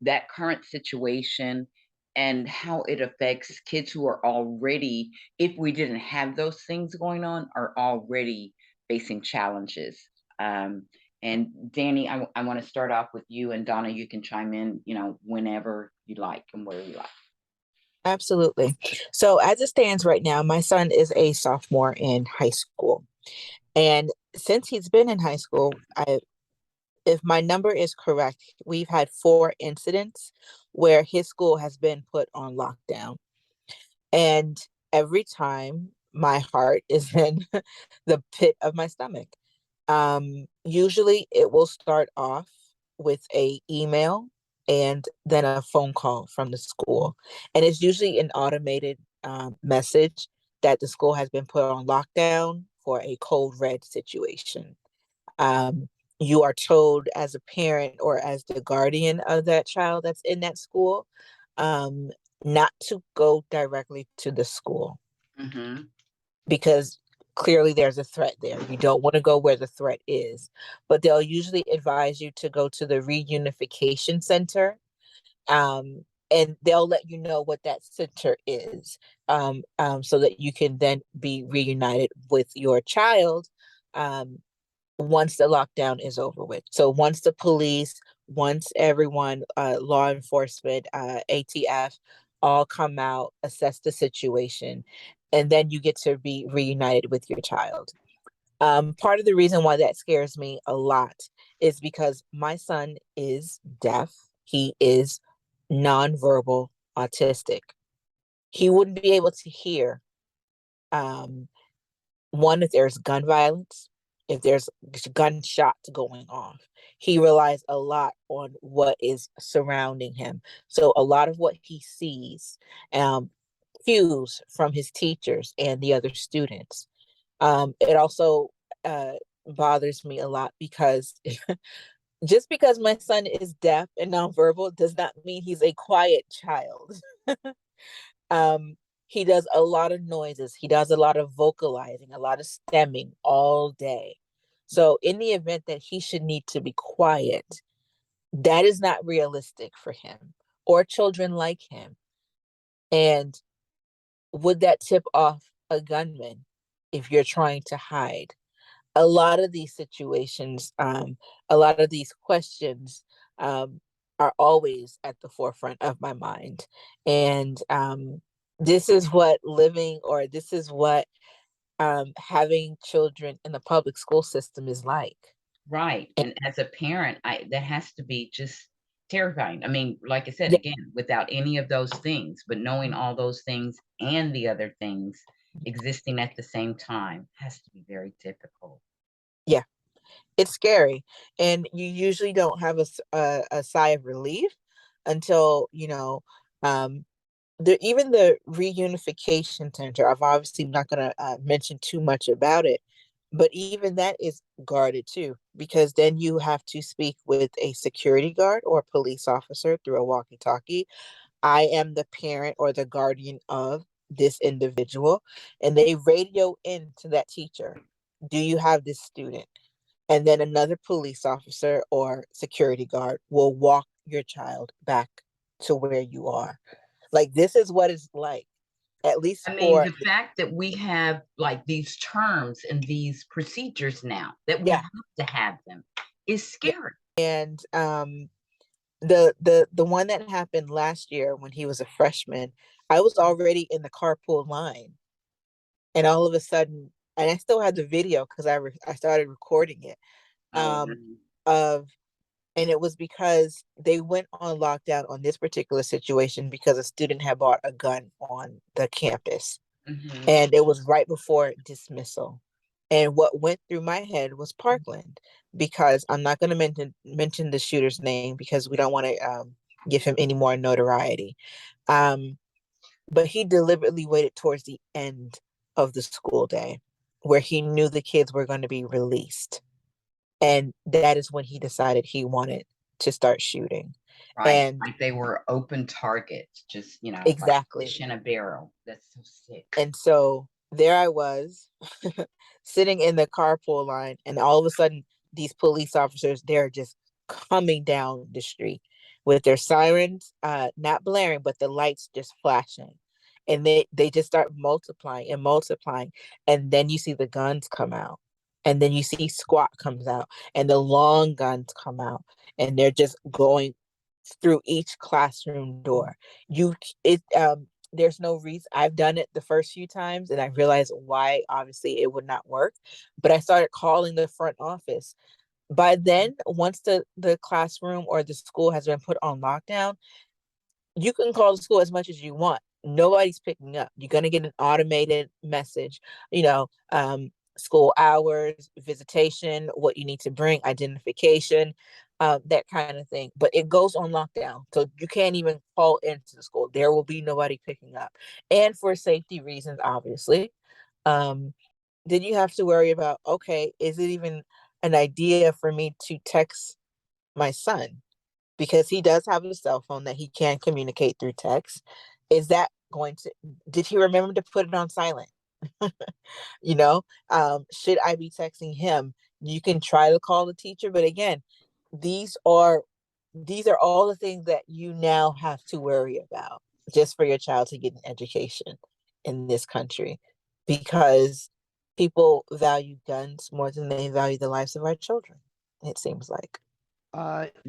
that current situation and how it affects kids who are already, if we didn't have those things going on, are already facing challenges. Um, and Danny, I want to start off with you, and Donna, you can chime in, whenever you like and where you like. Absolutely. So as it stands right now, my son is a sophomore in high school. And since he's been in high school, if my number is correct, we've had 4 incidents where his school has been put on lockdown. And every time my heart is in the pit of my stomach. Usually it will start off with a email and then a phone call from the school. And it's usually an automated message that the school has been put on lockdown for a code red situation. Um, you are told as a parent or as the guardian of that child that's in that school, um, not to go directly to the school Mm-hmm. because clearly there's a threat there. You don't want to go where the threat is, but they'll usually advise you to go to the reunification center. And they'll let you know what that center is, so that you can then be reunited with your child um, once the lockdown is over with. So once the police, once everyone, law enforcement, ATF, all come out, assess the situation, and then you get to be reunited with your child. Part of the reason why that scares me a lot is because my son is deaf. He is nonverbal autistic. He wouldn't be able to hear, um, one, if there's gun violence, if there's gunshots going off. He relies a lot on what is surrounding him. So a lot of what he sees, um, cues from his teachers and the other students. It also uh, bothers me a lot because just because my son is deaf and nonverbal does not mean he's a quiet child. Um, he does a lot of noises. He does a lot of vocalizing, a lot of stemming all day. So in the event that he should need to be quiet, that is not realistic for him or children like him. And would that tip off a gunman if you're trying to hide? A lot of these situations, a lot of these questions, are always at the forefront of my mind. And this is what living, or this is what having children in the public school system is like. Right, And and as a parent, I that has to be just terrifying. I mean, like I said, yeah, again, without any of those things, but knowing all those things and the other things existing at the same time has to be very difficult. yeah, it's scary. And you usually don't have a sigh of relief until, um, even the reunification center. I've obviously not going to mention too much about it, but even that is guarded too, because then you have to speak with a security guard or police officer through a walkie-talkie. I am the parent or the guardian of this individual, and they radio in to that teacher. Do you have this student? And then another police officer or security guard will walk your child back to where you are. Like, this is what it's like, at least I mean, for, the fact that we have, like, these terms and these procedures now, that we yeah, have to have them is yeah. scary. And the one that happened last year when he was a freshman, I was already in the carpool line, and all of a sudden, and I still had the video because I started recording it. Oh, um, of and it was because they went on lockdown on this particular situation because a student had bought a gun on the campus. mm-hmm. And it was right before dismissal. And what went through my head was Parkland, because I'm not going to mention the shooter's name because we don't want to give him any more notoriety. Um, but he deliberately waited towards the end of the school day, where he knew the kids were going to be released, and that is when he decided he wanted to start shooting. Right. And Like they were open targets, just, like exactly. fish in a barrel. That's so sick. And so there I was sitting in the carpool line, and all of a sudden, these police officers, they're just coming down the street with their sirens, not blaring, but the lights just flashing. And they just start multiplying and multiplying. And then you see the guns come out. And then you see squat comes out, and the long guns come out, and they're just going through each classroom door. You it There's no reason. I've done it the first few times and I realized why obviously it would not work. But I started calling the front office. By then, once the classroom or the school has been put on lockdown, you can call the school as much as you want. Nobody's picking up. You're going to get an automated message, you know, school hours, visitation, what you need to bring, identification, that kind of thing. But it goes on lockdown. So you can't even call into the school. There will be nobody picking up. And for safety reasons, obviously. Um, then you have to worry about, okay, is it even an idea for me to text my son? Because he does have a cell phone that he can communicate through text. Is that going to, did he remember to put it on silent? you know, should I be texting him? You can try to call the teacher, but again, these are these are all the things that you now have to worry about just for your child to get an education in this country, because people value guns more than they value the lives of our children, it seems like.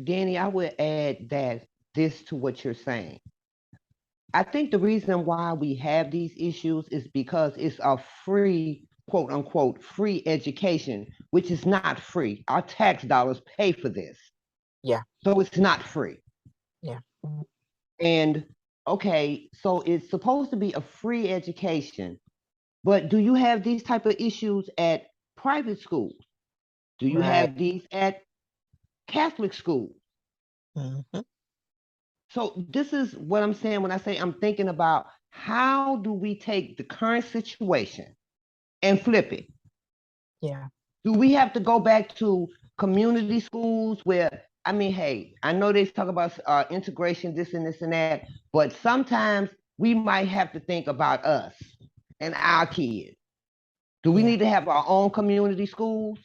Danny, I would add that this to what you're saying. I think the reason why we have these issues is because it's a free, quote unquote, free education, which is not free. Our tax dollars pay for this. Yeah. So it's not free. Yeah. And okay, so it's supposed to be a free education, but do you have these type of issues at private schools? Do you Right. have these at Catholic schools? Mm-hmm. So this is what I'm saying when I say I'm thinking about how do we take the current situation and flip it? Yeah. Do we have to go back to community schools where, I mean, hey, I know they talk about integration, this and this and that, but sometimes we might have to think about us and our kids. Do we Yeah. need to have our own community schools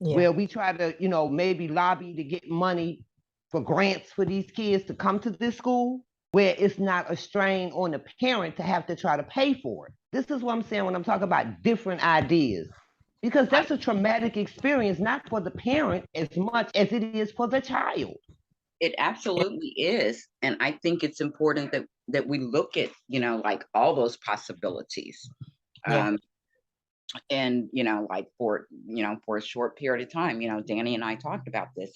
Yeah. where we try to, maybe lobby to get money for grants for these kids to come to this school, where it's not a strain on the parent to have to try to pay for it? This is what I'm saying when I'm talking about different ideas. Because I, that's a traumatic experience, not for the parent as much as it is for the child. it absolutely is. And I think it's important that we look at, like all those possibilities. Yeah. Um, and, like for a short period of time, Danny and I talked about this.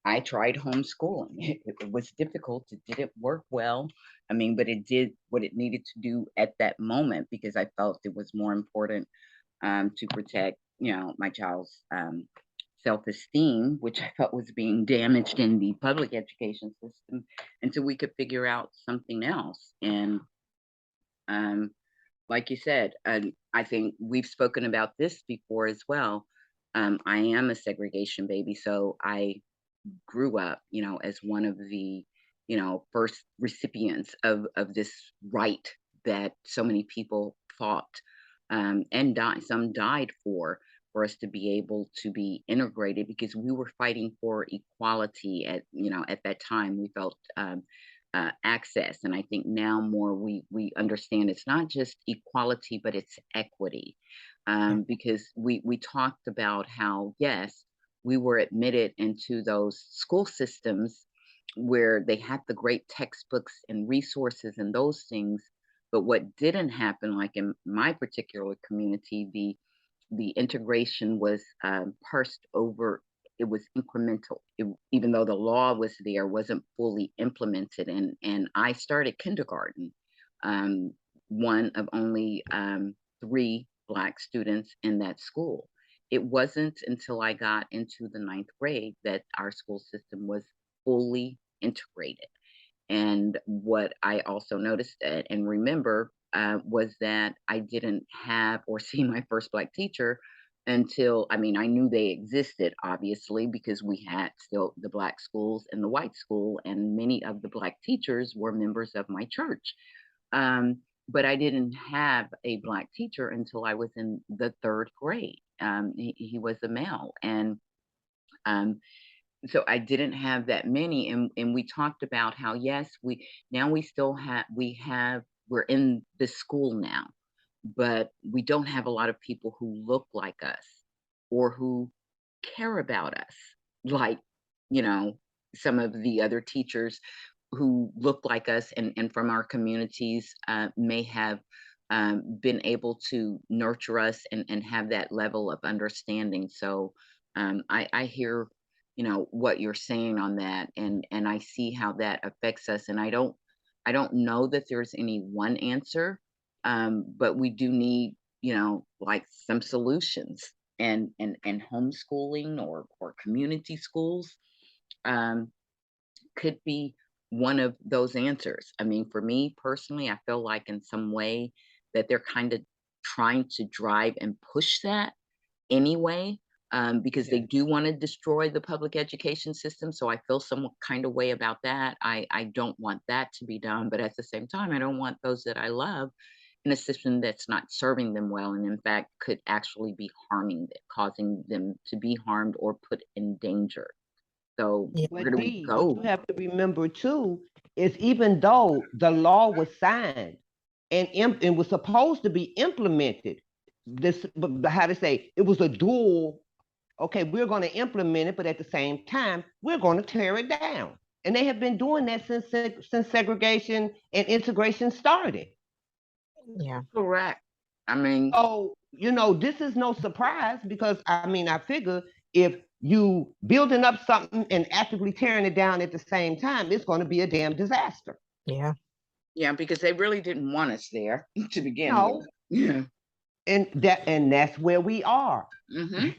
I tried homeschooling. It was difficult. It didn't work well. I mean, but it did what it needed to do at that moment because I felt it was more important to protect, my child's self-esteem, which I felt was being damaged in the public education system, until we could figure out something else. And um, like you said, I think we've spoken about this before as well. I am a segregation baby, so I grew up, as one of the, first recipients of this right that so many people fought and died. Some died for us to be able to be integrated because we were fighting for equality at that time. We felt access, and I think now more we understand it's not just equality, but it's equity, Yeah. because we talked about how yes we were admitted into those school systems where they had the great textbooks and resources and those things. But what didn't happen, like in my particular community, the integration was parsed over. It was incremental. Even though the law was there, wasn't fully implemented. And I started kindergarten, um, one of only three Black students in that school. It wasn't until I got into the ninth grade that our school system was fully integrated. And what I also noticed and remember was that I didn't have or see my first Black teacher until, I mean, I knew they existed, obviously, because we had still the Black schools and the white school, and many of the Black teachers were members of my church. Um, but I didn't have a Black teacher until I was in the third grade. He was a male. And um, so I didn't have that many, and we talked about how, yes, we now we still have we're in the school now, but we don't have a lot of people who look like us or who care about us like, you know, some of the other teachers who look like us and from our communities may have been able to nurture us and have that level of understanding. So I hear, you know, what you're saying on that, and I see how that affects us. And I don't know that there's any one answer, but we do need, you know, like some solutions. And homeschooling or community schools um, could be one of those answers. I mean, for me personally, I feel like in some way that they're kind of trying to drive and push that anyway, because they Yeah. do want to destroy the public education system. So I feel some kind of way about that. I don't want that to be done, but at the same time, I don't want those that I love in a system that's not serving them well, and in fact could actually be harming them, causing them to be harmed or put in danger. So Yeah. where But do we D, what you go? have to remember too is even though the law was signed and was supposed to be implemented, this but how to say it was a dual. Okay, we're going to implement it, but at the same time, we're going to tear it down. And they have been doing that since segregation and integration started. Yeah. Correct. I mean, So, this is no surprise because I mean, I figure if you building up something and actively tearing it down at the same time, it's going to be a damn disaster. Yeah. yeah, because they really didn't want us there to begin with. No, Yeah. and that's where we are. Hmm.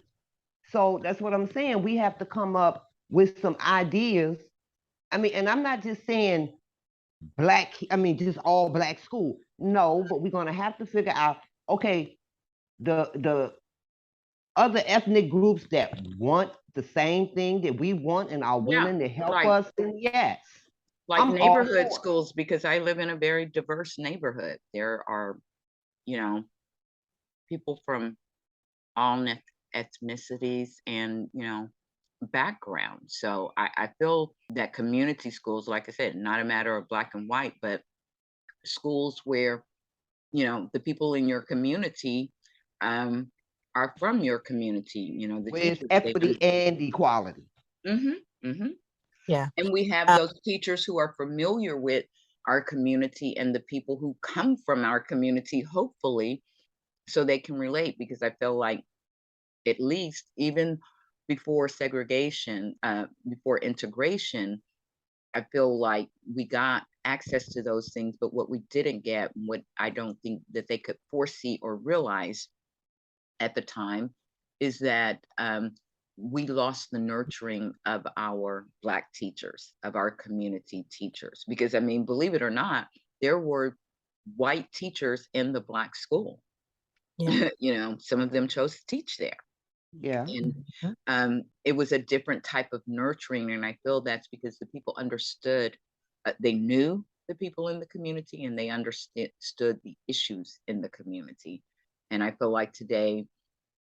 So that's what I'm saying. We have to come up with some ideas. I mean, and I'm not just saying black, I mean, just all black school. No, but we're going to have to figure out, okay, the other ethnic groups that want the same thing that we want and are Yeah, willing to help like us, then yes, like I'm all neighborhood for schools, because I live in a very diverse neighborhood. There are, you know, people from all ethnicities and, you know, backgrounds. So I feel that community schools, like I said, not a matter of black and white, but schools where, you know, the people in your community um, are from your community, you know, the where it's teachers, they equity and equality. mm-hmm, mm-hmm. Yeah. And we have Uh, those teachers who are familiar with our community and the people who come from our community, hopefully, so they can relate. Because I feel like, at least even before segregation, before integration, I feel like we got access to those things, but what we didn't get, what I don't think that they could foresee or realize at the time, is that we lost the nurturing of our Black teachers, of our community teachers. Because, I mean, believe it or not, there were white teachers in the Black school. yeah. You know, some of them chose to teach there. Yeah. And Mhm. it was a different type of nurturing. And I feel that's because the people understood, they knew the people in the community, and they understood the issues in the community. And I feel like today,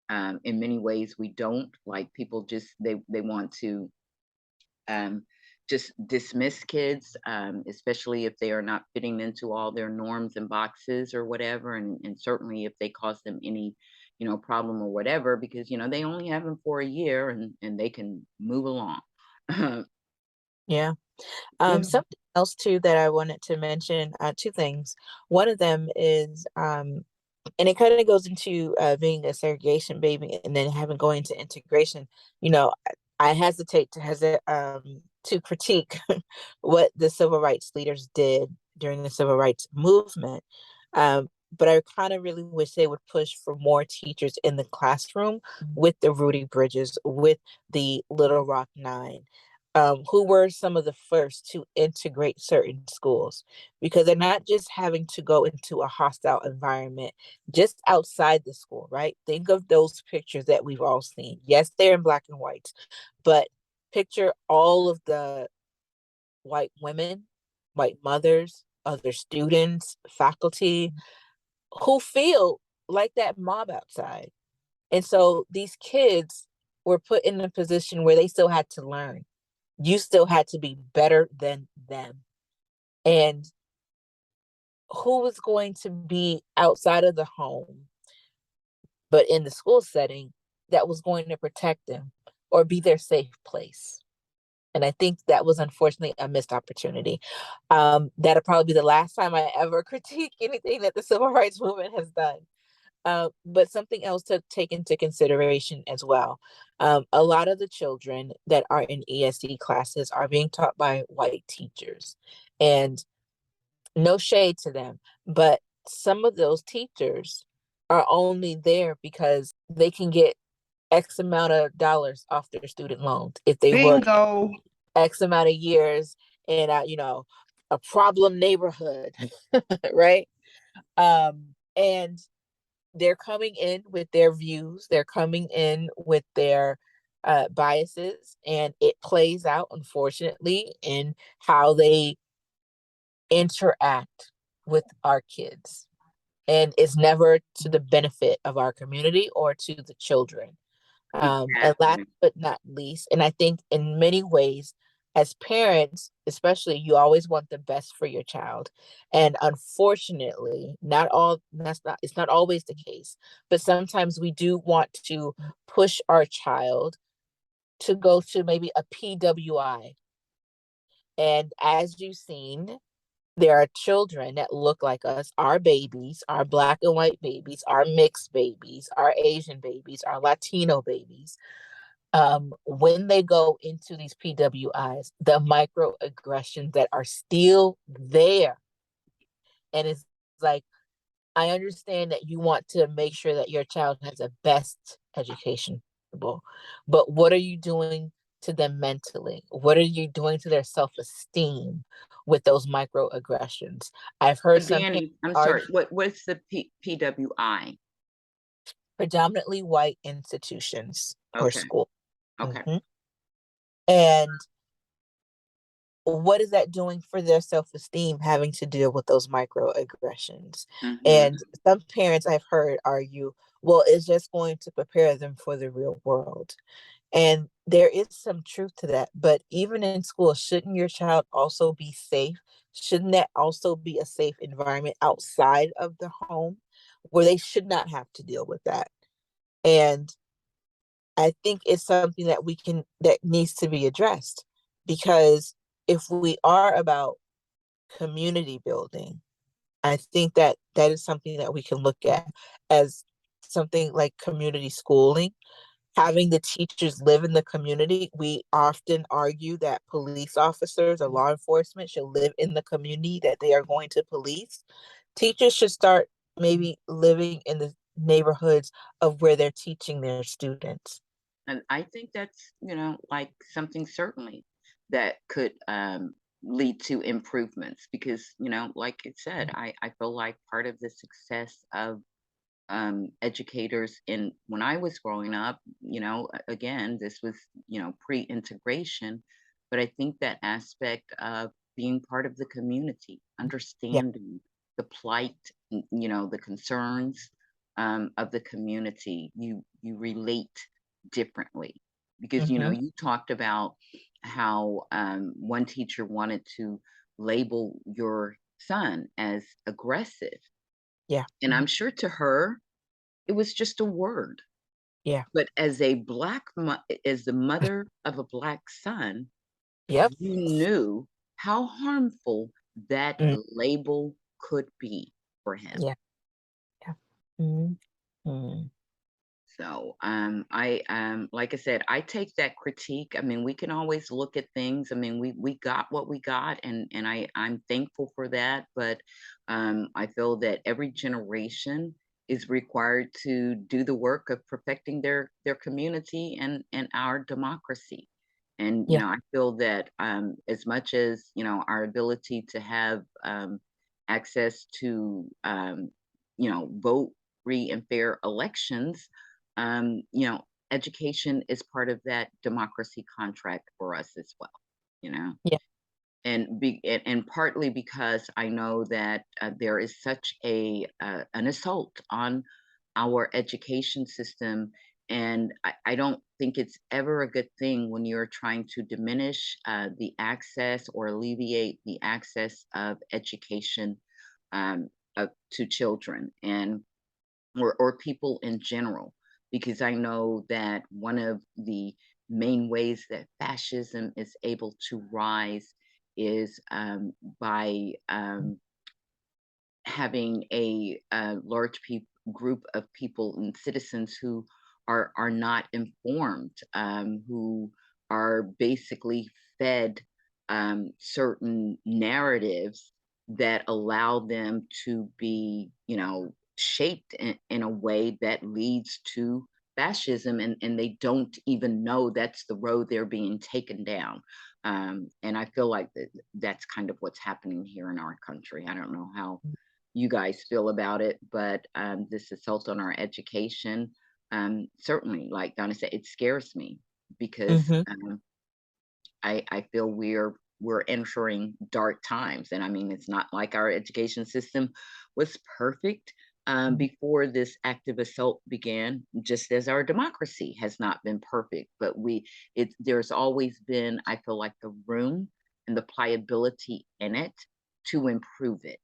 in many ways, we don't. Like, people just they want to um, just dismiss kids, especially if they are not fitting into all their norms and boxes or whatever, and certainly if they cause them any, you know, problem or whatever, because, you know, they only have them for a year, and they can move along. Yeah. Yeah. Something else too that I wanted to mention, two things. One of them is And it kind of goes into being a segregation baby and then having going into integration. You know, I hesitate to critique what the civil rights leaders did during the civil rights movement. But I kind of really wish they would push for more teachers in the classroom with the Rudy Bridges, with the Little Rock Nine, who were some of the first to integrate certain schools, because they're not just having to go into a hostile environment just outside the school, right? Think of those pictures that we've all seen. Yes, they're in black and white, but picture all of the white women, white mothers, other students, faculty who feel like that mob outside. And so these kids were put in a position where they still had to learn. You still had to be better than them. And who was going to be outside of the home, but in the school setting, that was going to protect them or be their safe place? And I think that was unfortunately a missed opportunity. That'll probably be the last time I ever critique anything that the civil rights movement has done. But something else to take into consideration as well. A lot of the children that are in ESD classes are being taught by white teachers. And no shade to them, but some of those teachers are only there because they can get X amount of dollars off their student loans if they work Bingo. X amount of years in a problem neighborhood, right? And they're coming in with their views, they're coming in with their biases, and it plays out, unfortunately, in how they interact with our kids. And it's never to the benefit of our community or to the children. And last Exactly. but not least, and I think in many ways, as parents, especially, you always want the best for your child. And unfortunately, not all that's not it's not always the case, but sometimes we do want to push our child to go to maybe a PWI. And as you've seen, there are children that look like us, our babies, our black and white babies, our mixed babies, our Asian babies, our Latino babies. When they go into these PWIs, the microaggressions that are still there. And it's like, I understand that you want to make sure that your child has the best education possible, but what are you doing to them mentally? What are you doing to their self-esteem with those microaggressions? I've heard But some parents Danny, I'm sorry, argue, what's the PWI? predominantly white institutions or Okay, school. okay. Mhm. And what is that doing for their self-esteem, having to deal with those microaggressions? Mhm. And some parents I've heard argue, well, it's just going to prepare them for the real world. And there is some truth to that. But even in school, shouldn't your child also be safe? Shouldn't that also be a safe environment outside of the home where they should not have to deal with that? And I think it's something that needs to be addressed, because if we are about community building, I think that that is something that we can look at as something like community schooling, having the teachers live in the community. We often argue that police officers or law enforcement should live in the community that they are going to police. Teachers should start maybe living in the neighborhoods of where they're teaching their students. And I think that's, like something certainly that could lead to improvements because, like it said, I feel like part of the success of educators in when I was growing up, again, this was, pre-integration, but I think that aspect of being part of the community, Yeah. understanding the plight, the concerns of the community, you relate differently because Hmm. you talked about how one teacher wanted to label your son as aggressive, Yeah. and I'm sure to her it was just a word, Yeah. but as the mother of a black son, Yep. you knew how harmful that Mm, label could be for him. yeah. Yeah. Mhm. Mhm. So, like I said, I take that critique. I mean, we can always look at things. I mean, we got what we got, and I'm thankful for that. But I feel that every generation is required to do the work of perfecting their community and our democracy. And Yeah. I feel that as much as our ability to have access to vote free and fair elections, education is part of that democracy contract for us as well, you know, Yeah. and partly because I know that there is such an assault on our education system, and I don't think it's ever a good thing when you're trying to diminish the access or alleviate the access of education um, to children. And or people in general, because I know that one of the main ways that fascism is able to rise is by having a large group of people and citizens who are not informed, who are basically fed certain narratives that allow them to be, shaped in a way that leads to fascism, and they don't even know that's the road they're being taken down. And I feel like that's kind of what's happening here in our country. I don't know how you guys feel about it, but this assault on our education, certainly, like Donna said, it scares me because Mhm. I feel we're entering dark times, and I mean it's not like our education system was perfect before this active assault began, just as our democracy has not been perfect. But there's always been, I feel like, the room and the pliability in it to improve it.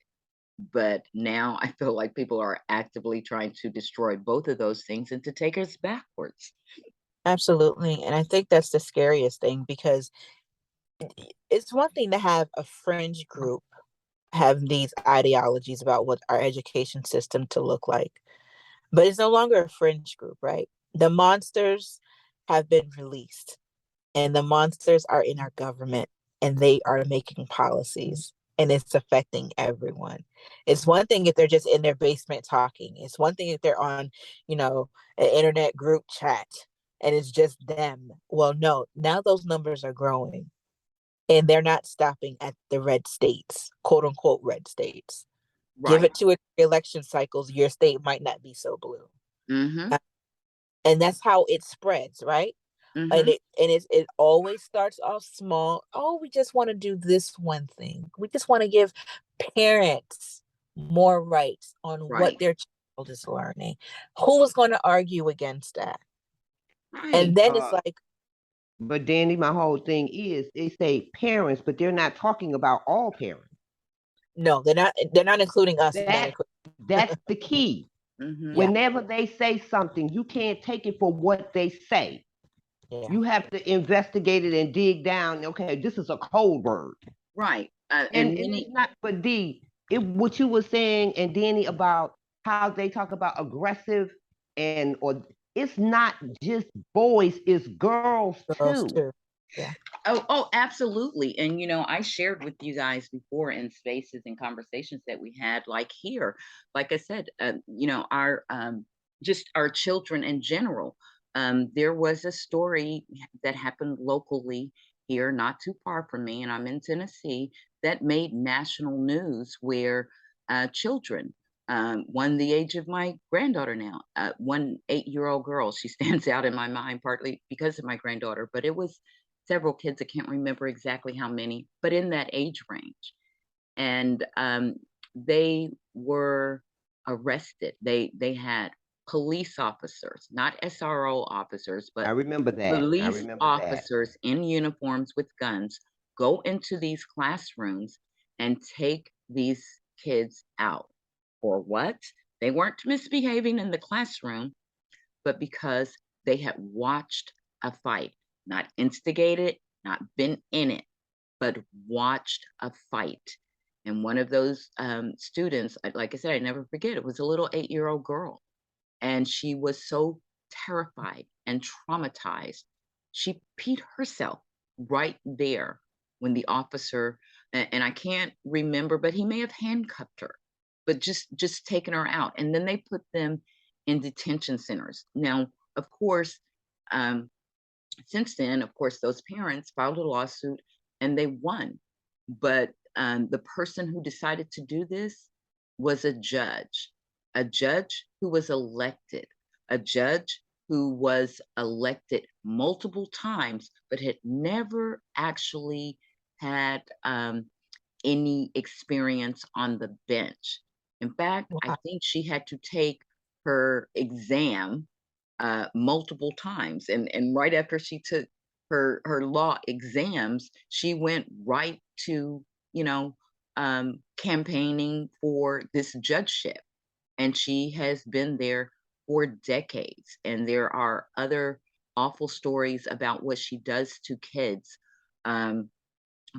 But now I feel like people are actively trying to destroy both of those things and to take us backwards. Absolutely. And I think that's the scariest thing because it's one thing to have a fringe group have these ideologies about what our education system to look like, but it's no longer a fringe group, right? The monsters have been released, and the monsters are in our government, and they are making policies, and it's affecting everyone. It's one thing if they're just in their basement talking. It's one thing if they're on, an internet group chat and it's just them. Well, no, now those numbers are growing and they're not stopping at the red states, quote unquote red states. Give Right. it 2 election cycles, your state might not be so blue. Mm-hmm. Uh, And that's how it spreads, right? And Mm-hmm. it always starts off small. Oh, we just want to do this one thing. We just want to give parents more rights on what Right. their child is learning. Who was going to argue against that? And Right. then it's like, But Danny, my whole thing is they say parents, but they're not talking about all parents. no, they're not including us in that That equation. that's the key. Mm-hmm. Yeah, Whenever they say something, you can't take it for what they say. yeah. You have to investigate it and dig down. Okay, this is a code word. Right. And And and it's many. not, but D, it what you were saying and Danny about how they talk about aggressive and or it's not just boys, it's girls Girls too. too. Yeah. Oh, absolutely. And I shared with you guys before in spaces and conversations that we had, like here, like I said, our just our children in general. There was a story that happened locally here, not too far from me, and I'm in Tennessee, that made national news where children, one the age of my granddaughter now, one 8-year-old girl, she stands out in my mind partly because of my granddaughter, but it was several kids, I can't remember exactly how many, but in that age range. And they were arrested. They had police officers, not SRO officers, I but remember that. I police remember that. officers in uniforms with guns go into these classrooms and take these kids out. For what? They weren't misbehaving in the classroom, but because they had watched a fight, not instigated, not been in it, but watched a fight. And one of those students, like I said, I never forget, it was a little 8-year-old girl. And she was so terrified and traumatized. She peed herself right there when the officer, and I can't remember, but he may have handcuffed her, but just taken her out. And then they put them in detention centers. Now, of course, um, since then, of course, those parents filed a lawsuit and they won. But the person who decided to do this was a judge who was elected, a judge who was elected multiple times, but had never actually had any experience on the bench. In fact, I Wow. think she had to take her exam multiple times, and right after she took her law exams, she went right to, you know, campaigning for this judgeship, and she has been there for decades. And there are other awful stories about what she does to kids, um,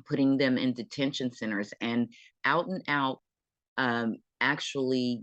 putting them in detention centers and out and out, actually,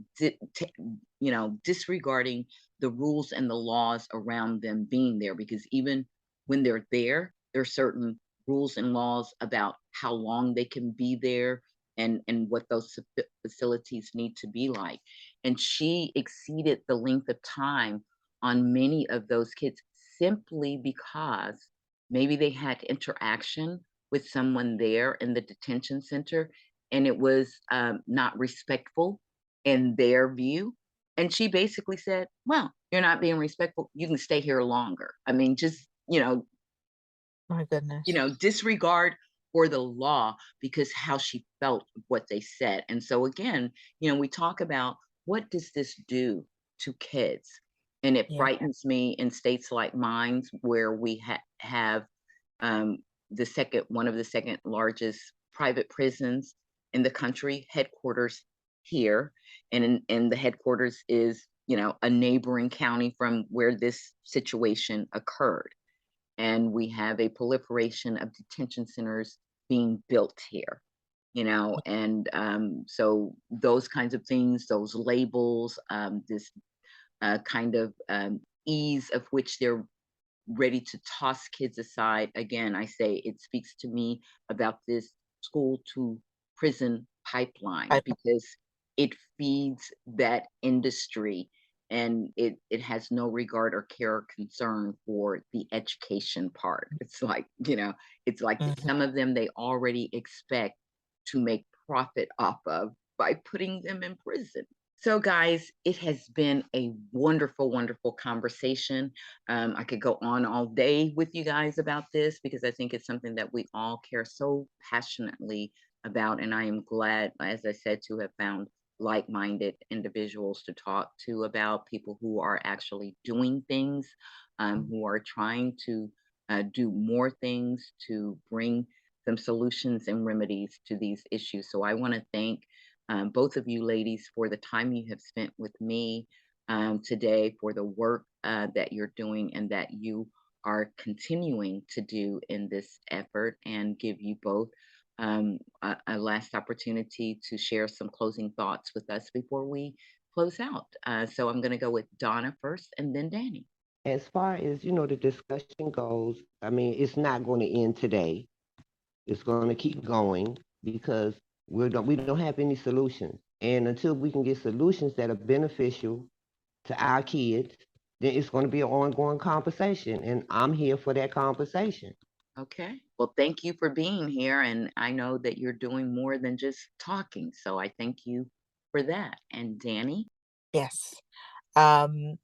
disregarding the rules and the laws around them being there. Because even when they're there are certain rules and laws about how long they can be there, and what those facilities need to be like. And she exceeded the length of time on many of those kids simply because maybe they had interaction with someone there in the detention center, and it was not respectful in their view. And she basically said, "Well, you're not being respectful. You can stay here longer." I mean, just My goodness. disregard for the law because how she felt what they said. And so again, we talk about what does this do to kids, and it Yeah. frightens me in states like mine where we have um, the second one of the second largest private prisons in the country, headquarters here, and the headquarters is a neighboring county from where this situation occurred, and we have a proliferation of detention centers being built here. And so those kinds of things, those labels, this kind of ease of which they're ready to toss kids aside. Again, I say it speaks to me about this school to prison pipeline, I, because it feeds that industry, and it has no regard or care or concern for the education part. It's like mhm. some of them they already expect to make profit off of by putting them in prison. So, guys, it has been a wonderful, wonderful conversation. I could go on all day with you guys about this because I think it's something that we all care so passionately about. And I am glad, as I said, to have found like minded individuals to talk to about, people who are actually doing things, who are trying to do more things to bring some solutions and remedies to these issues. So, I want to thank both of you ladies for the time you have spent with me today, for the work that you're doing and that you are continuing to do in this effort, and give you both a last opportunity to share some closing thoughts with us before we close out. So I'm going to go with Donna first and then Dani. As far as the discussion goes, I mean, it's not going to end today. It's going to keep going because we don't have any solutions. And until we can get solutions that are beneficial to our kids, then it's going to be an ongoing conversation. And I'm here for that conversation. Okay. Well, thank you for being here. And I know that you're doing more than just talking. So I thank you for that. And Dani? Yes. Um,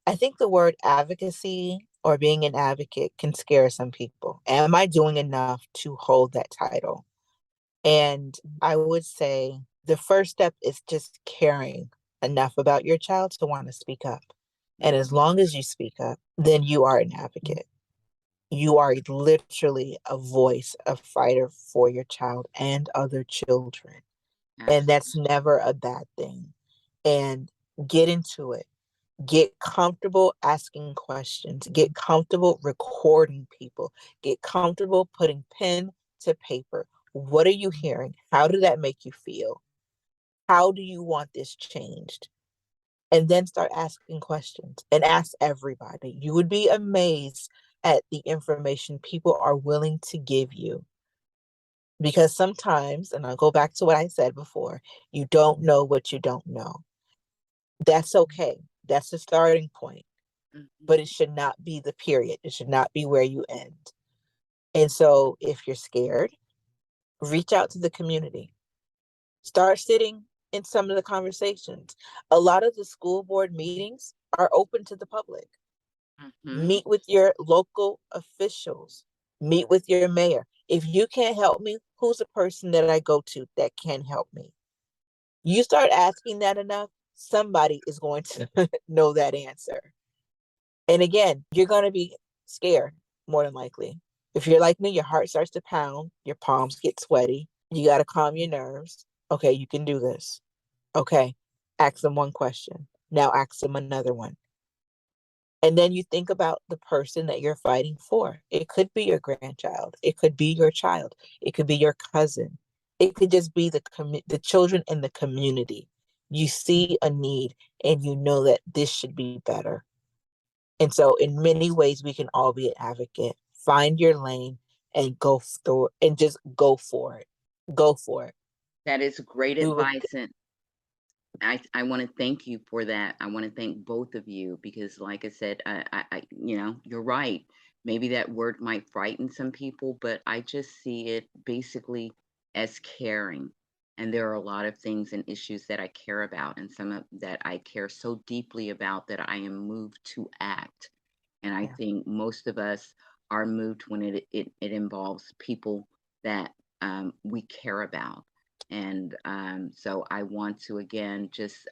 I think the word advocacy or being an advocate can scare some people. Am I doing enough to hold that title? And I would say the first step is just caring enough about your child to want to speak up. And as Mhm. long as you speak up, then you are an advocate. You are literally a voice, a fighter for your child and other children. And that's Absolutely. never a bad thing. And get into it. Get comfortable asking questions. Get comfortable recording people. Get comfortable putting pen to paper. What are you hearing? How did that make you feel? How do you want this changed? And then start asking questions and ask everybody. You would be amazed at the information people are willing to give you. Because sometimes, and I'll go back to what I said before, you don't know what you don't know. That's okay. That's the starting point. But it should not be the period. It should not be where you end. And so if you're scared, reach out to the community. Start sitting in some of the conversations. A lot of the school board meetings are open to the public. Meet with your local officials. Meet with your mayor. If you can't help me, who's a person that I go to that can help me? You start asking that enough, somebody is going to know that answer. And again, you're going to be scared, more than likely. If you're like me, your heart starts to pound, your palms get sweaty, you got to calm your nerves. Okay, you can do this. Okay, ask them one question. Now ask them another one. And then you think about the person that you're fighting for. It could be your grandchild. It could be your child. It could be your cousin. It could just be the children in the community. You see a need and you know that this should be better. And so in many ways, we can all be an advocate. Find your lane and go through and just go for it. Go for it. That is great Do it. advice, and I want to thank you for that. I want to thank both of you because, like I said, you're right. Maybe that word might frighten some people, but I just see it basically as caring. And there are a lot of things and issues that I care about, and some of that I care so deeply about that I am moved to act. And I Yeah. think most of us are moved when it involves people that we care about. And so I want to again just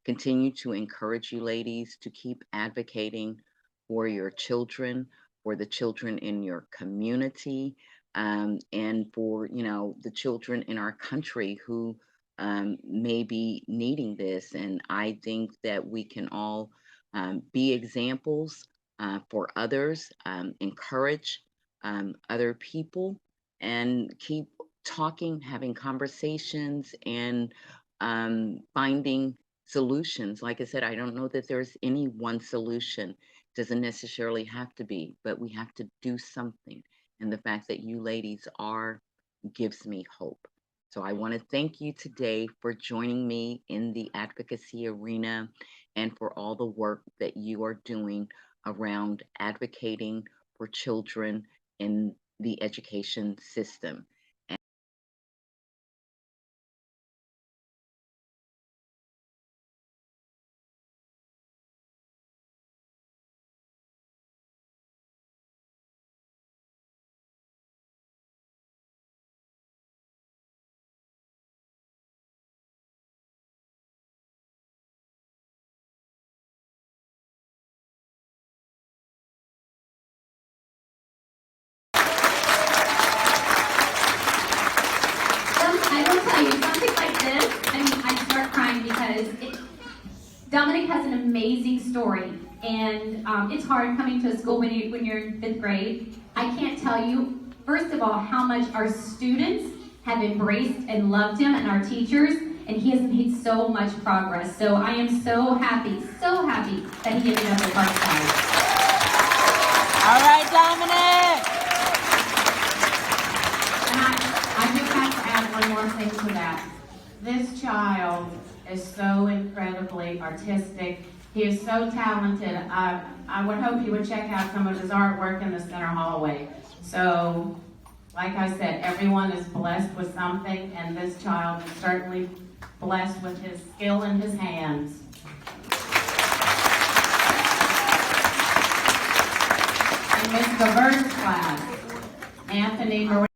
continue to encourage you ladies to keep advocating for your children, for the children in your community, and for the children in our country who may be needing this. And I think that we can all be examples for others, encourage other people, and keep talking, having conversations, and finding solutions. Like I said, I don't know that there's any one solution. Doesn't necessarily have to be, but we have to do something. And the fact that you ladies are gives me hope. So I want to thank you today for joining me in the advocacy arena and for all the work that you are doing around advocating for children in the education system. I will tell you, something like this, I mean, I start crying because Dominic has an amazing story, and it's hard coming to a school when you're in 5th grade. I can't tell you, first of all, how much our students have embraced and loved him, and our teachers, and he has made so much progress. So I am so happy that he ended up at Parkside. All right, Dominic. I just have to add one more thing to that. This child is so incredibly artistic. He is so talented. I would hope you would check out some of his artwork in the center hallway. So, like I said, everyone is blessed with something, and this child is certainly blessed with his skill in his hands. In Miss Divergent's class, Anthony Marie